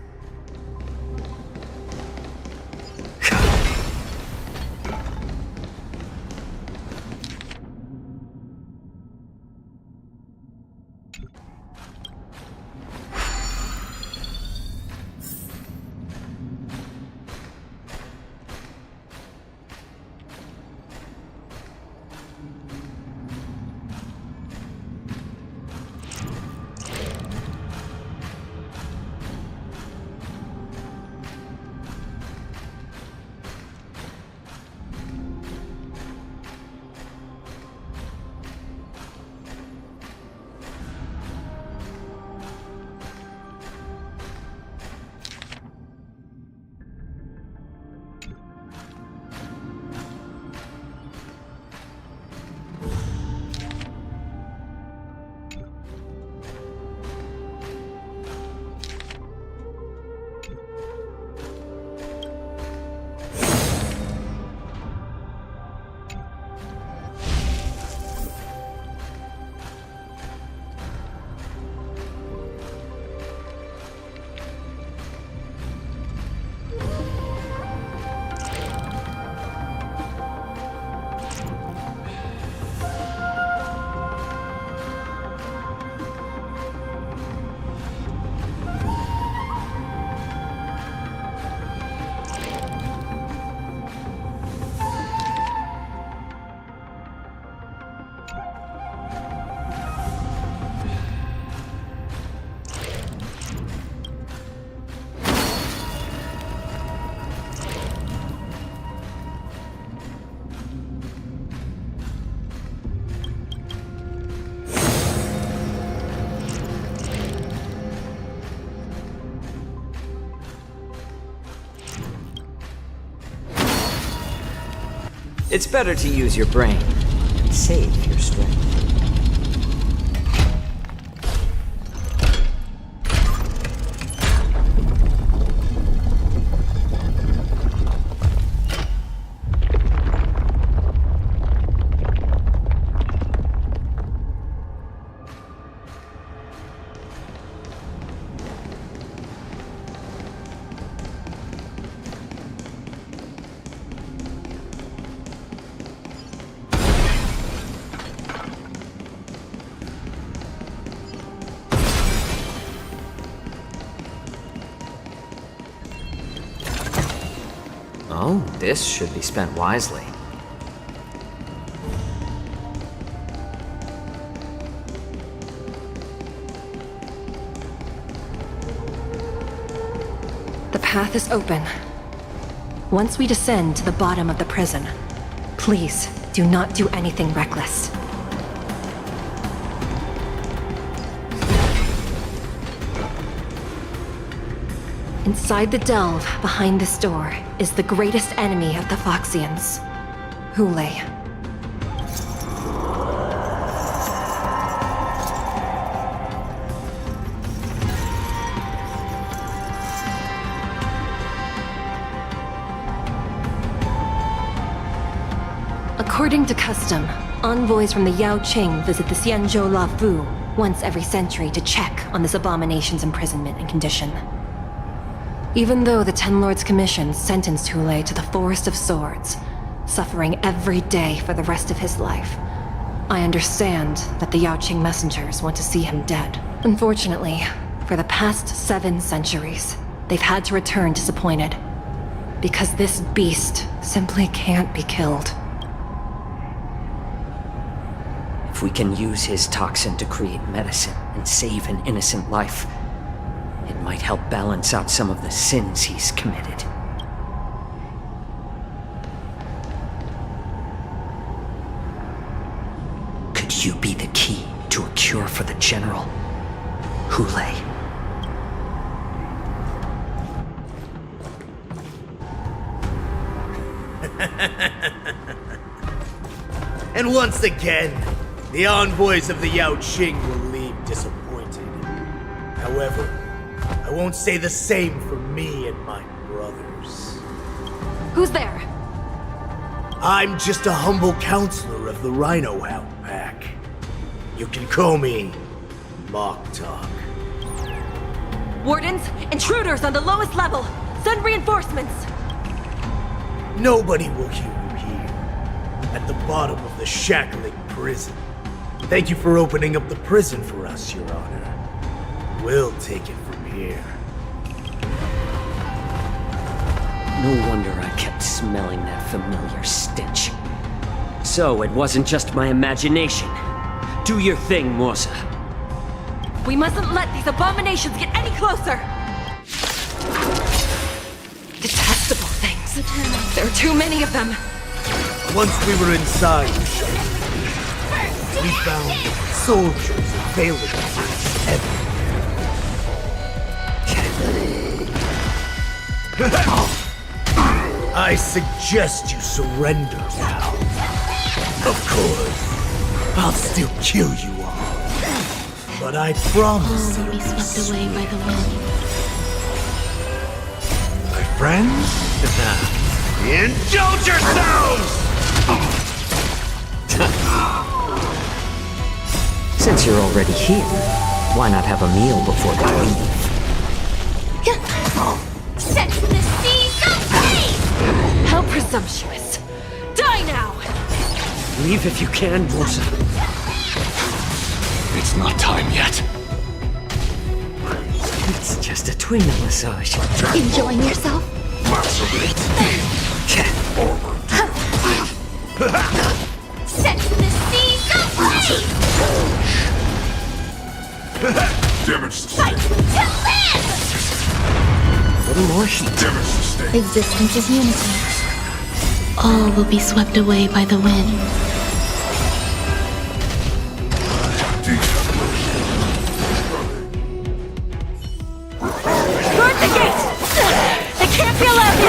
It's better to use your brain and save your strength. Oh, this should be spent wisely. The path is open. Once we descend to the bottom of the prison, please do not do anything reckless. Inside the delve behind this door is the greatest enemy of the Foxians, Huhe. According to custom, envoys from the Yao Qing visit the Xianzhou La Fu once every century to check on this abomination's imprisonment and condition. Even though the Ten Lords Commission sentenced Huhe to the Forest of Swords, suffering every day for the rest of his life, I understand that the Yao Qing messengers want to see him dead. Unfortunately, for the past 7 centuries, they've had to return disappointed. Because this beast simply can't be killed. If we can use his toxin to create medicine and save an innocent life, it might help balance out some of the sins he's committed. Could you be the key to a cure for the General, Huhe? And once again, the envoys of the Yao Qing will leave disappointed. However, I won't say the same for me and my brothers. Who's there? I'm just a humble counselor of the Rhino Hound Pack. You can call me Mock Talk. Wardens, intruders on the lowest level! Send reinforcements! Nobody will hear you here, at the bottom of the shackling prison. Thank you for opening up the prison for us, Your Honor. We'll take it from here. No wonder I kept smelling that familiar stench. So it wasn't just my imagination. Do your thing, Morsa. We mustn't let these abominations get any closer! Detestable things. There are too many of them. Once we were inside, we found soldiers and valiants everywhere. I suggest you surrender now. Of course, I'll still kill you all. But I promise all will be swept away by the wind. My friends, indulge yourselves! Since you're already here, why not have a meal before we leave? Set to the seas of pain! How presumptuous! Die now! Leave if you can, Morsa. It's not time yet. It's just a twin massage. Enjoying yourself? Set to the seas of pain! Damage Fight to live! A little more heat. Damage sustained. Existence is unity. All will be swept away by the wind. Guard the gate! They can't be allowed in!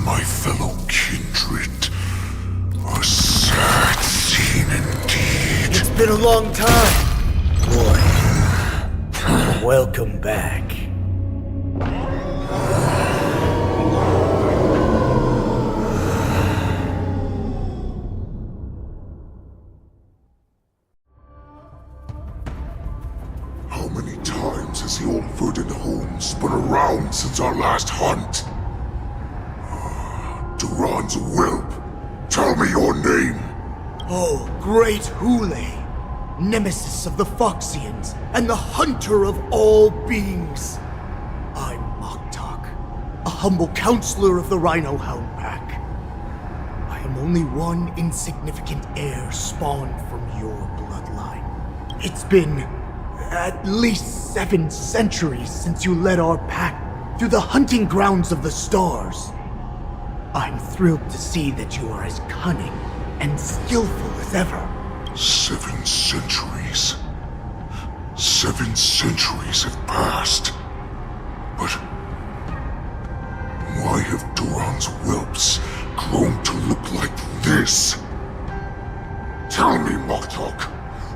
my fellow kindred. A sad scene indeed. It's been a long time, boy. Welcome back. How many times has the old verdant home spun around since our last hunt? Duran's whelp, tell me your name. Oh, great Hule, nemesis of the Foxians, and the hunter of all beings. I'm Moktok, a humble counselor of the Rhino Hound Pack. I am only one insignificant heir spawned from your bloodline. It's been at least 7 centuries since you led our pack through the hunting grounds of the stars. I'm thrilled to see that you are as cunning and skillful as ever. 7 centuries. 7 centuries have passed. But why have Duran's whelps grown to look like this? Tell me, Moktok,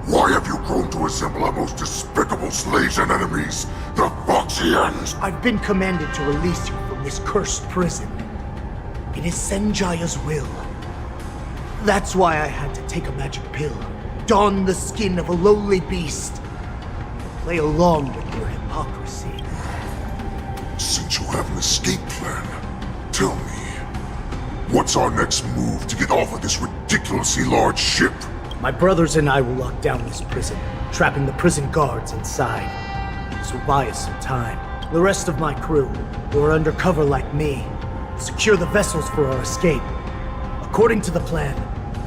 why have you grown to resemble our most despicable slaves and enemies, the Foxians? I've been commanded to release you from this cursed prison. It is Senjaya's will. That's why I had to take a magic pill, don the skin of a lowly beast, and play along with your hypocrisy. Since you have an escape plan, tell me, what's our next move to get off of this ridiculously large ship? My brothers and I will lock down this prison, trapping the prison guards inside. This will buy us some time. The rest of my crew, who are undercover like me, secure the vessels for our escape. According to the plan,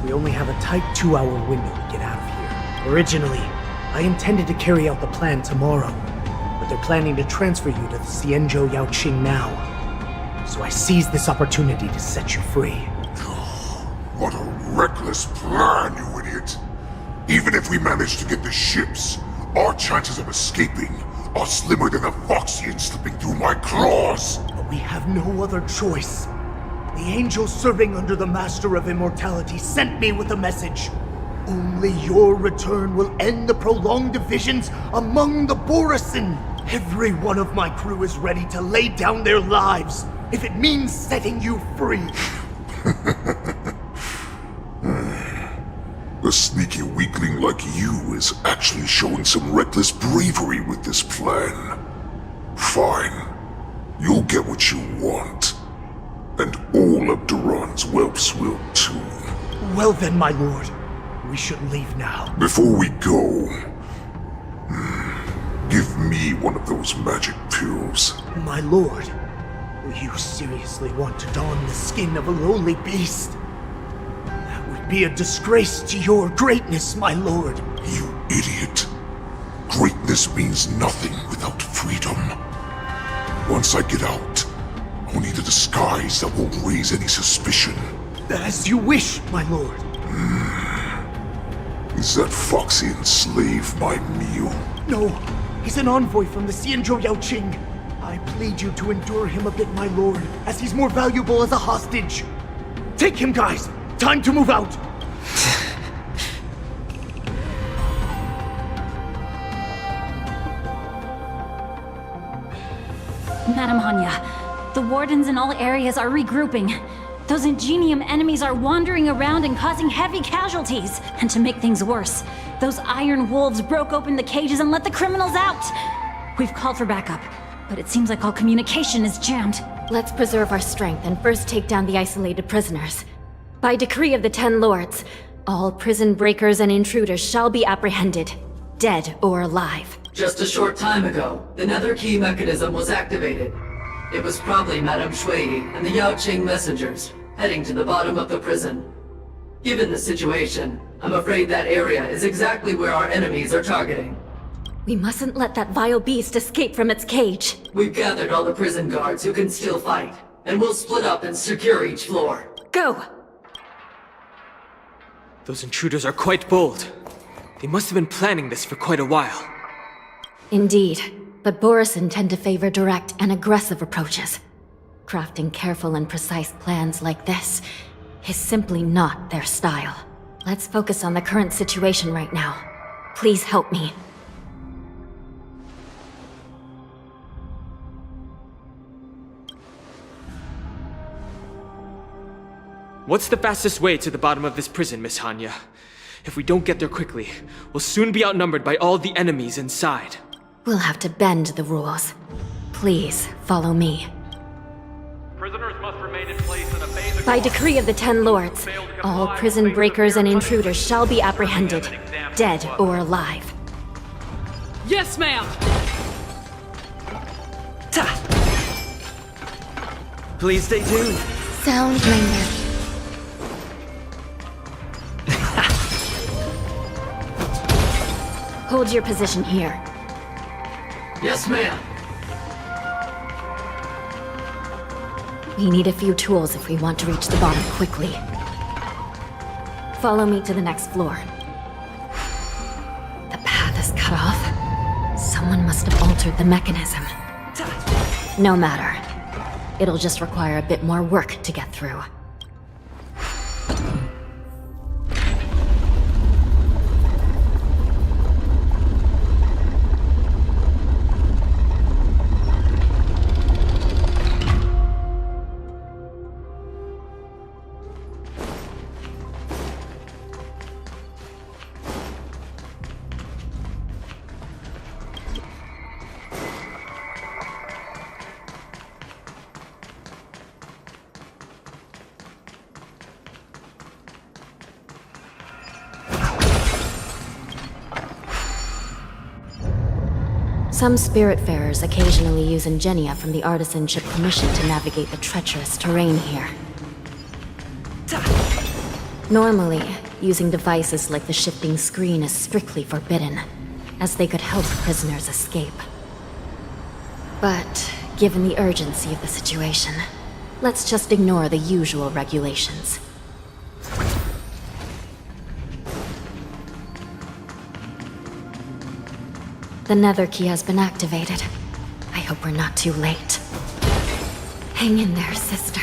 we only have a tight 2-hour window to get out of here. Originally, I intended to carry out the plan tomorrow, but they're planning to transfer you to the Xianzhou Yaoqing now. So I seized this opportunity to set you free. What a reckless plan, you idiot! Even if we manage to get the ships, our chances of escaping are slimmer than a Foxian slipping through my claws! But we have no other choice. The angel serving under the Master of Immortality sent me with a message. Only your return will end the prolonged divisions among the Borisin. Every one of my crew is ready to lay down their lives if it means setting you free. A sneaky weakling like you is actually showing some reckless bravery with this plan. Fine. You'll get what you want. And all of Duran's whelps will too. Well then, my lord. We should leave now. Before we go, give me one of those magic pills. My lord, do you seriously want to don the skin of a lowly beast? That would be a disgrace to your greatness, my lord. You idiot. Greatness means nothing without freedom. Once I get out, I'll need a disguise that won't raise any suspicion. As you wish, my lord. Is that Foxian slave my meal? No, he's an envoy from the Xianzhou Yaoqing. I plead you to endure him a bit, my lord, as he's more valuable as a hostage. Take him, guys! Time to move out! Madam Hanya, the wardens in all areas are regrouping. Those Ingenium enemies are wandering around and causing heavy casualties. And to make things worse, those iron wolves broke open the cages and let the criminals out. We've called for backup, but it seems like all communication is jammed. Let's preserve our strength and first take down the isolated prisoners. By decree of the 10 Lords, all prison breakers and intruders shall be apprehended, dead or alive. Just a short time ago, the nether key mechanism was activated. It was probably Madame Shui and the Yaoqing messengers, heading to the bottom of the prison. Given the situation, I'm afraid that area is exactly where our enemies are targeting. We mustn't let that vile beast escape from its cage. We've gathered all the prison guards who can still fight, and we'll split up and secure each floor. Go! Those intruders are quite bold. They must have been planning this for quite a while. Indeed, but Borisin tend to favor direct and aggressive approaches. Crafting careful and precise plans like this is simply not their style. Let's focus on the current situation right now. Please help me. What's the fastest way to the bottom of this prison, Miss Hanya? If we don't get there quickly, we'll soon be outnumbered by all the enemies inside. We'll have to bend the rules. Please, follow me. Prisoners must remain in place in a phase. By decree of the Ten Lords, all prison breakers and intruders shall be apprehended, dead or alive. Yes, ma'am! Please stay tuned. Sound linger. Hold your position here. Yes, ma'am. We need a few tools if we want to reach the bottom quickly. Follow me to the next floor. The path is cut off. Someone must have altered the mechanism. No matter. It'll just require a bit more work to get through. Some Spiritfarers occasionally use ingenia from the artisan ship Commission to navigate the treacherous terrain here. Normally, using devices like the shifting screen is strictly forbidden, as they could help prisoners escape. But, given the urgency of the situation, let's just ignore the usual regulations. The nether key has been activated. I hope we're not too late. Hang in there, sister.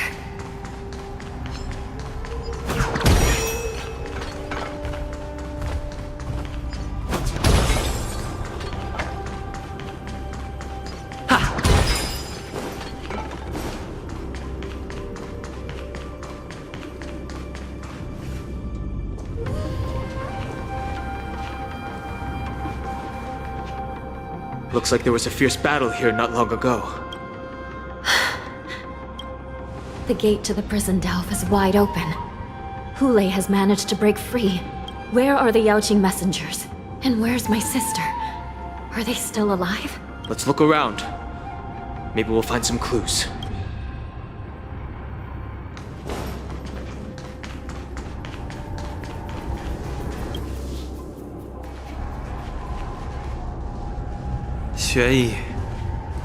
Looks like there was a fierce battle here not long ago. The gate to the prison delve is wide open. Huhuhu has managed to break free. Where are the Yaoqing messengers? And where's my sister? Are they still alive? Let's look around. Maybe we'll find some clues. Xueyi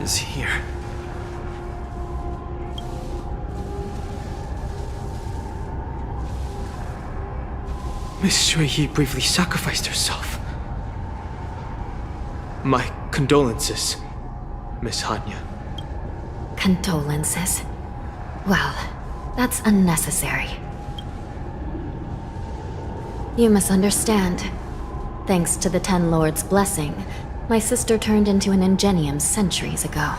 is here. Miss Xueyi bravely sacrificed herself. My condolences, Miss Hanya. Condolences? Well, that's unnecessary. You must understand. Thanks to the Ten Lords' blessing, my sister turned into an ingenium centuries ago.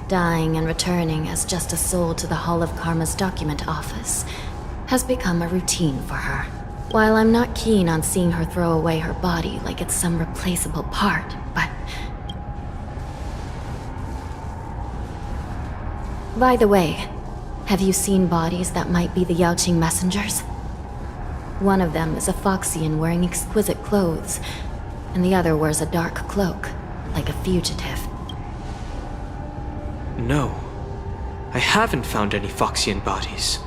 Dying and returning as just a soul to the Hall of Karma's document office has become a routine for her. While I'm not keen on seeing her throw away her body like it's some replaceable part, but... By the way, have you seen bodies that might be the Yaoqing messengers? One of them is a Foxian wearing exquisite clothes, and the other wears a dark cloak, like a fugitive. No. I haven't found any Foxian bodies.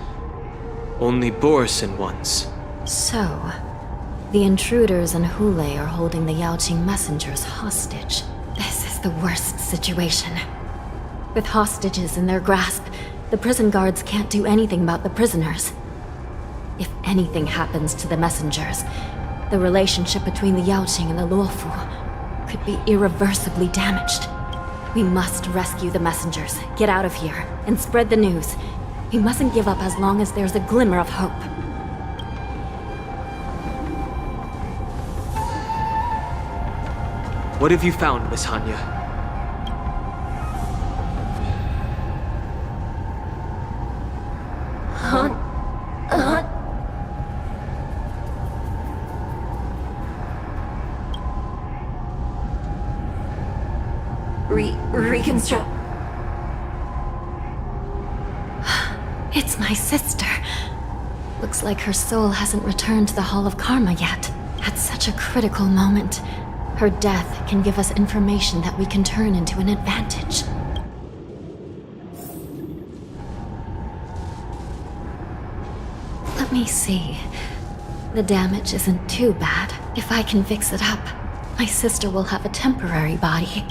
Only Borisan ones. So, the intruders and Huhuhu are holding the Yaoqing messengers hostage. This is the worst situation. With hostages in their grasp, the prison guards can't do anything about the prisoners. If anything happens to the messengers, the relationship between the Yaoqing and the Luofu could be irreversibly damaged. We must rescue the messengers, get out of here, and spread the news. We mustn't give up as long as there's a glimmer of hope. What have you found, Miss Hanya? Reconstruct. It's my sister. Looks like her soul hasn't returned to the Hall of Karma yet. At such a critical moment, her death can give us information that we can turn into an advantage. Let me see. The damage isn't too bad. If I can fix it up, my sister will have a temporary body.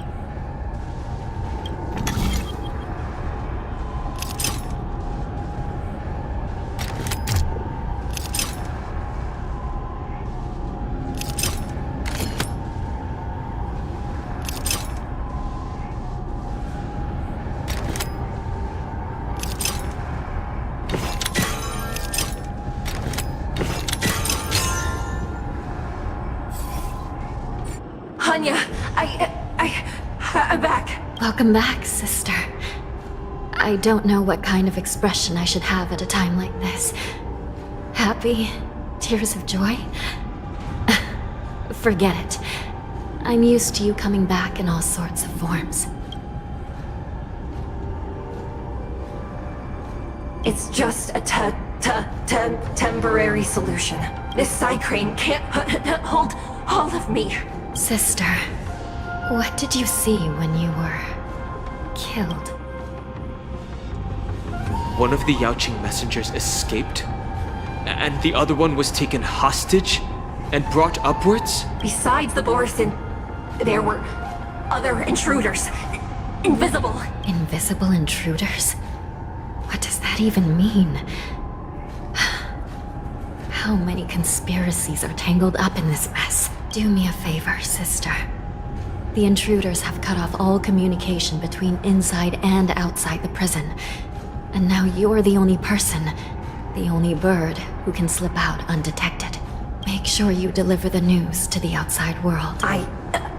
I'm back. Welcome back, sister. I don't know what kind of expression I should have at a time like this. Happy? Tears of joy? Forget it. I'm used to you coming back in all sorts of forms. It's just a temporary solution. This side crane can't hold all of me. Sister, what did you see when you were killed? One of the Yaoqing messengers escaped, and the other one was taken hostage and brought upwards? Besides the Borisin, there were other intruders. Invisible. Invisible intruders? What does that even mean? How many conspiracies are tangled up in this mess? Do me a favor, sister. The intruders have cut off all communication between inside and outside the prison. And now you're the only person, the only bird, who can slip out undetected. Make sure you deliver the news to the outside world. I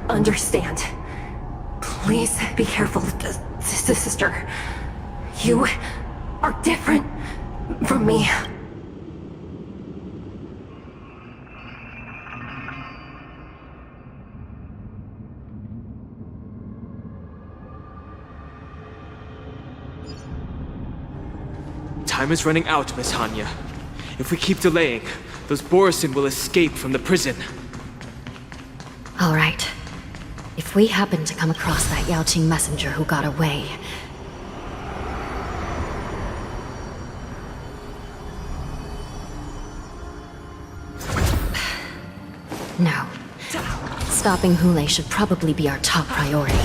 understand. Please be careful, sister. You are different from me. Time is running out, Miss Hanya. If we keep delaying, those Borisin will escape from the prison. All right. If we happen to come across that Yaoqing messenger who got away... No. Stopping Huhuhu should probably be our top priority.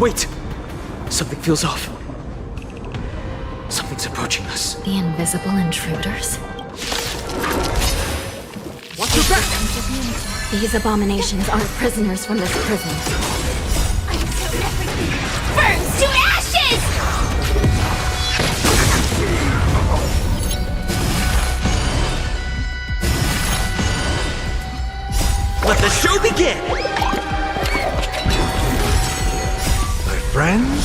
Wait! Something feels off. Something's approaching us. The invisible intruders? Watch your back! These abominations aren't prisoners from this prison. Burns to ashes! Let the show begin! Friends?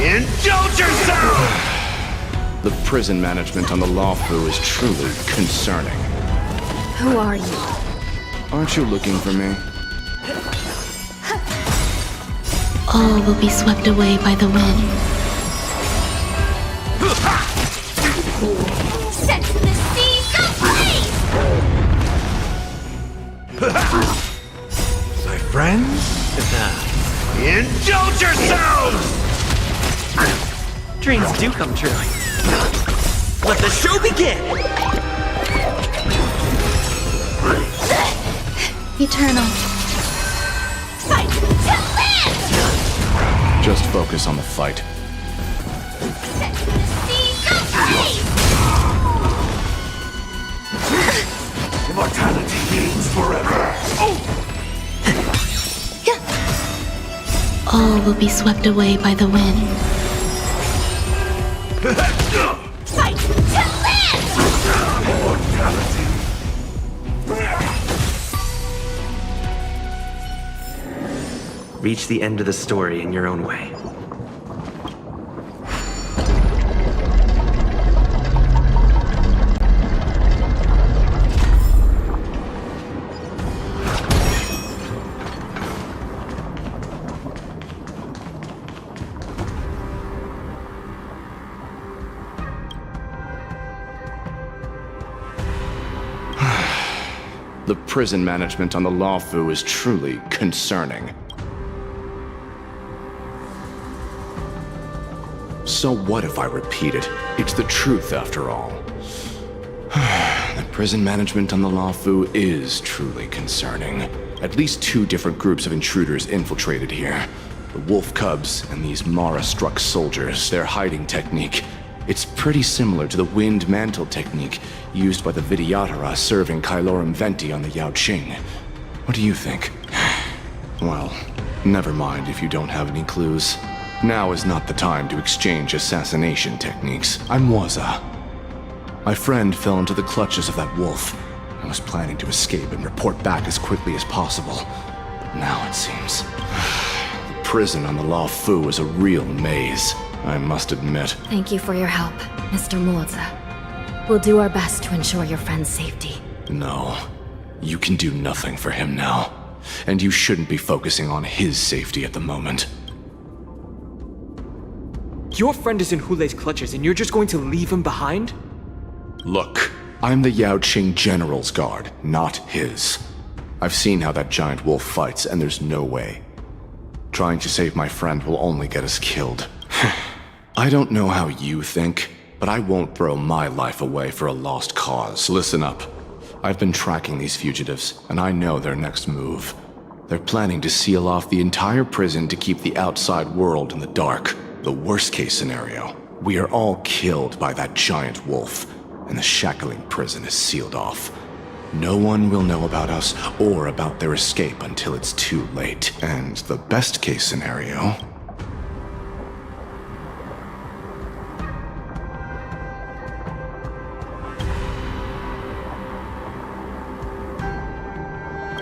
Indulge yourself! The prison management on the Lawfu is truly concerning. Who are you? Aren't you looking for me? All will be swept away by the wind. Set the seas ablaze! My friends? Indulge yourselves! Dreams do come true. Let the show begin! Eternal. Just focus on the fight. Immortality reigns forever. All will be swept away by the wind. Fight to live! Immortality. Reach the end of the story in your own way. The prison management on the Lawfu is truly concerning. So what if I repeat it? It's the truth after all. The prison management on the Lawfu is truly concerning. At least 2 different groups of intruders infiltrated here. The wolf cubs and these Mara-struck soldiers. Their hiding technique. It's pretty similar to the wind mantle technique used by the Vidyadhara serving Kailorum Venti on the Yaoqing. What do you think? Well, never mind if you don't have any clues. Now is not the time to exchange assassination techniques. I'm Waza. My friend fell into the clutches of that wolf. I was planning to escape and report back as quickly as possible. Now it seems. The prison on the Lawfu is a real maze, I must admit. Thank you for your help, Mr. Moza. We'll do our best to ensure your friend's safety. No. You can do nothing for him now. And you shouldn't be focusing on his safety at the moment. Your friend is in Hulei's clutches and you're just going to leave him behind? Look, I'm the Yaoqing General's guard, not his. I've seen how that giant wolf fights, and there's no way. Trying to save my friend will only get us killed. I don't know how you think, but I won't throw my life away for a lost cause. Listen up. I've been tracking these fugitives, and I know their next move. They're planning to seal off the entire prison to keep the outside world in the dark. The worst-case scenario, we are all killed by that giant wolf, and the shackling prison is sealed off. No one will know about us or about their escape until it's too late. And the best-case scenario...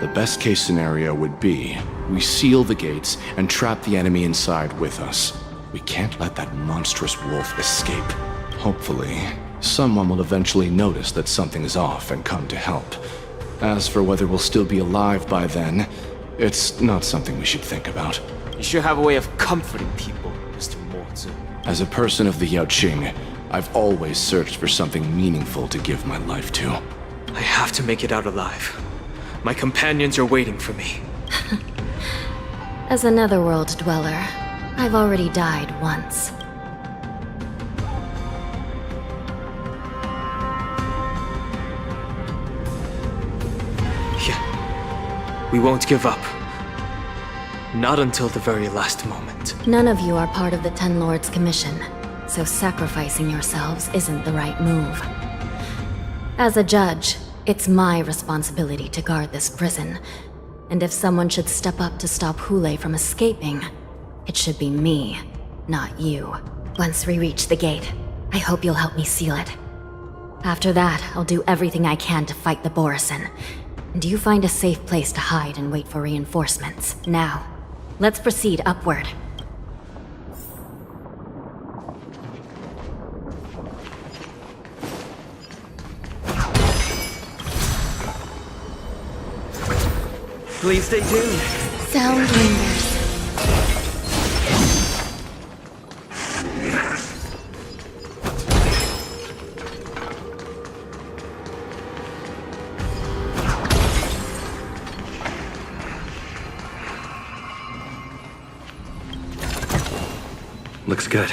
The best-case scenario would be, we seal the gates and trap the enemy inside with us. We can't let that monstrous wolf escape. Hopefully, someone will eventually notice that something is off and come to help. As for whether we'll still be alive by then, it's not something we should think about. You should have a way of comforting people, Mr. Moza. As a person of the Yaoqing, I've always searched for something meaningful to give my life to. I have to make it out alive. My companions are waiting for me. As a netherworld dweller, I've already died once. Yeah. We won't give up. Not until the very last moment. None of you are part of the Ten Lords' commission, so sacrificing yourselves isn't the right move. As a judge, it's my responsibility to guard this prison, and if someone should step up to stop Hulei from escaping, it should be me, not you. Once we reach the gate, I hope you'll help me seal it. After that, I'll do everything I can to fight the Borisin, and you find a safe place to hide and wait for reinforcements. Now, let's proceed upward. Please stay tuned. Sound lingers. Looks good.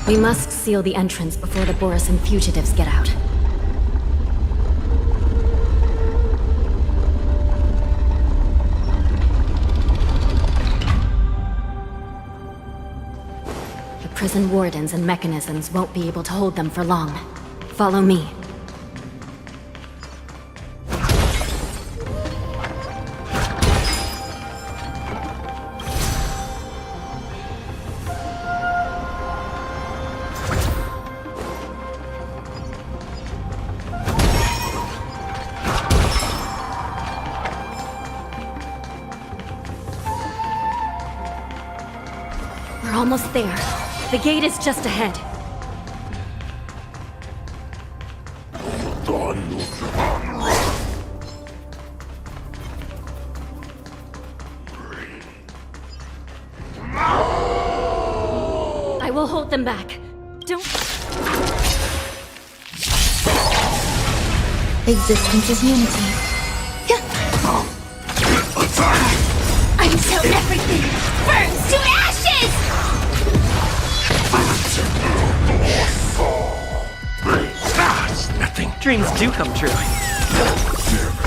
We must seal the entrance before the Borisin fugitives get out. The prison wardens and mechanisms won't be able to hold them for long. Follow me. We're almost there. The gate is just ahead. I will hold them back. Don't... Existence is unity. Until everything burns to ashes! It's nothing. Dreams do come true.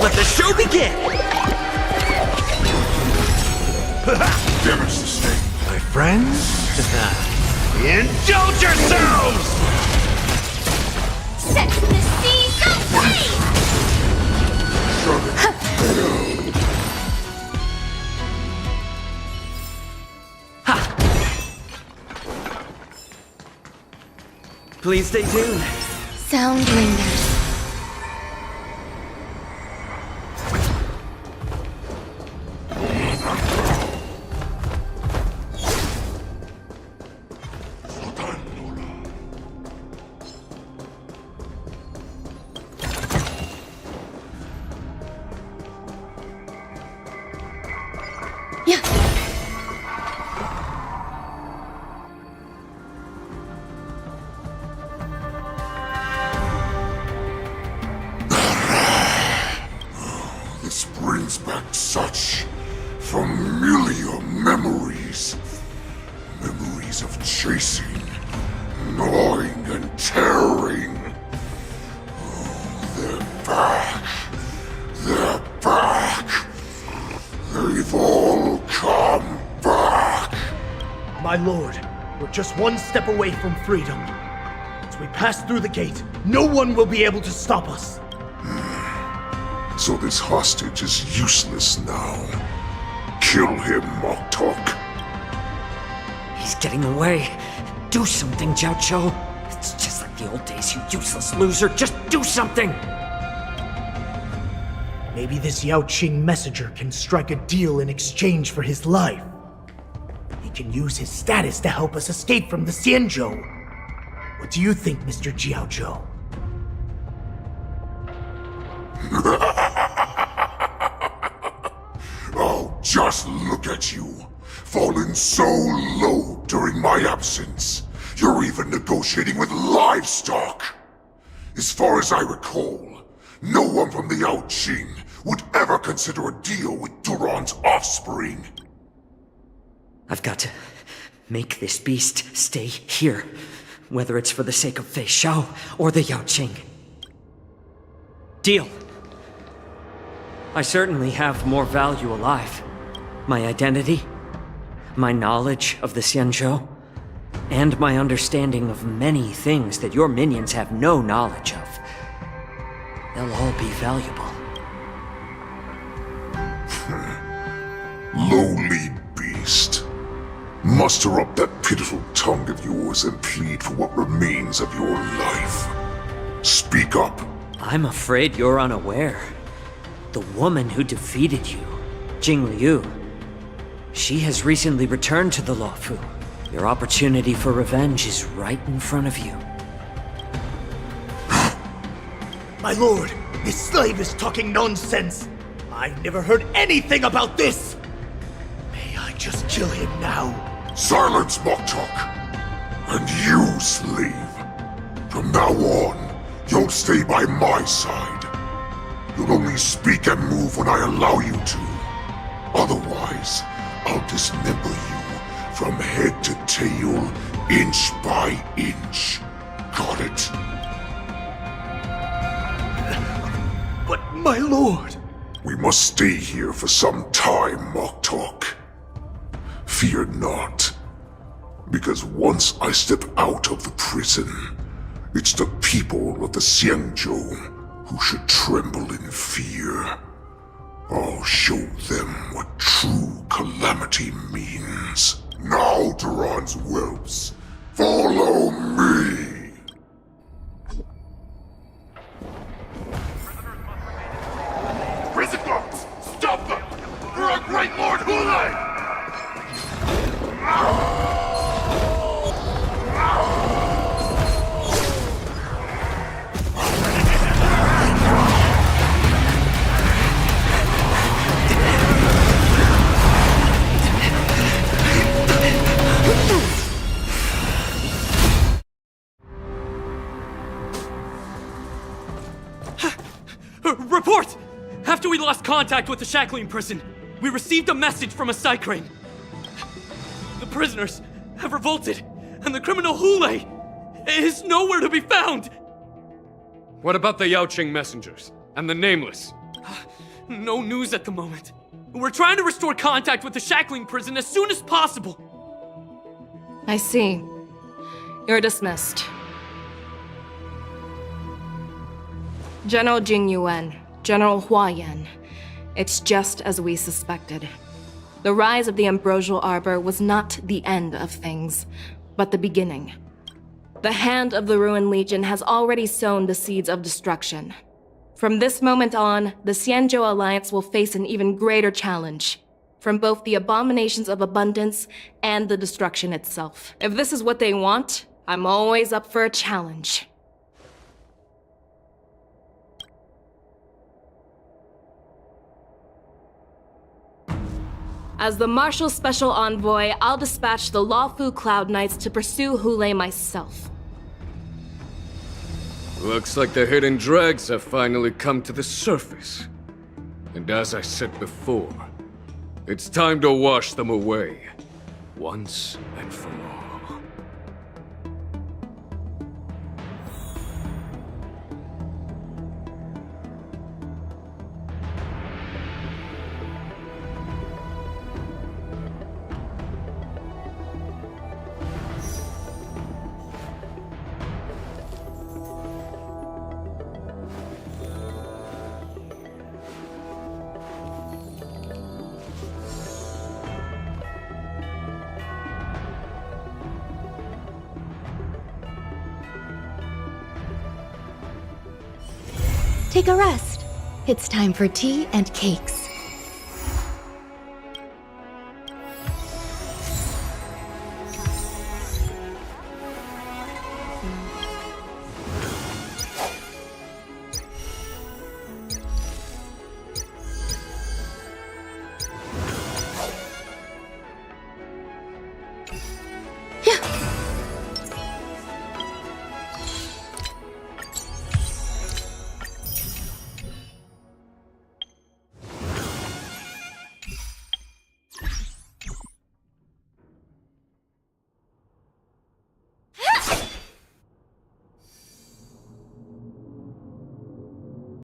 Let the show begin! Demonstrate. My friends, indulge yourselves! Set the seas aflame! Please stay tuned. Sound lingers. This brings back such familiar memories. Memories of chasing, gnawing, and tearing. Oh, they're back. They're back. They've all come back. My lord, we're just one step away from freedom. As we pass through the gate, no one will be able to stop us. So this hostage is useless now. Kill him, Moktok. He's getting away. Do something, Jiao. It's just like the old days, you useless loser. Just do something! Maybe this Yao Qing messenger can strike a deal in exchange for his life. He can use his status to help us escape from the Xianzhou. What do you think, Mr. Jiaozhou? Oh, just look at you. Fallen so low during my absence. You're even negotiating with livestock. As far as I recall, no one from the Yao Qing would ever consider a deal with Duran's offspring. I've got to make this beast stay here, whether it's for the sake of Feixiao or the Yao Qing. Deal. I certainly have more value alive. My identity, my knowledge of the Xianzhou, and my understanding of many things that your minions have no knowledge of. They'll all be valuable. Lowly beast. Muster up that pitiful tongue of yours and plead for what remains of your life. Speak up. I'm afraid you're unaware. The woman who defeated you, Jing Liu, she has recently returned to the Luofu. Your opportunity for revenge is right in front of you. My lord, this slave is talking nonsense. I've never heard anything about this. May I just kill him now? Silence, Moktok! And you, slave. From now on, you'll stay by my side. You'll only speak and move when I allow you to. Otherwise, I'll dismember you from head to tail inch by inch. Got it? But, my lord... We must stay here for some time, Moktok. Fear not. Because once I step out of the prison, it's the people of the Xianzhou who should tremble in fear. I'll show them what true calamity means. Now, Duran's whelps, follow me! Prison guards! Stop them! For our great Lord Hulei! Report! After we lost contact with the shackling prison, we received a message from a Psycrane. The prisoners have revolted, and the criminal Hulei is nowhere to be found! What about the Yaoqing messengers? And the Nameless? No news at the moment. We're trying to restore contact with the shackling prison as soon as possible. I see. You're dismissed. General Jing Yuan, General Hua Yan. It's just as we suspected. The rise of the Ambrosial Arbor was not the end of things, but the beginning. The hand of the Ruined Legion has already sown the seeds of destruction. From this moment on, the Xianzhou Alliance will face an even greater challenge, from both the abominations of abundance and the destruction itself. If this is what they want, I'm always up for a challenge. As the Marshal Special Envoy, I'll dispatch the Lawfu Cloud Knights to pursue Hulei myself. Looks like the hidden dregs have finally come to the surface. And as I said before, it's time to wash them away, once and for all. Take a rest. It's time for tea and cakes.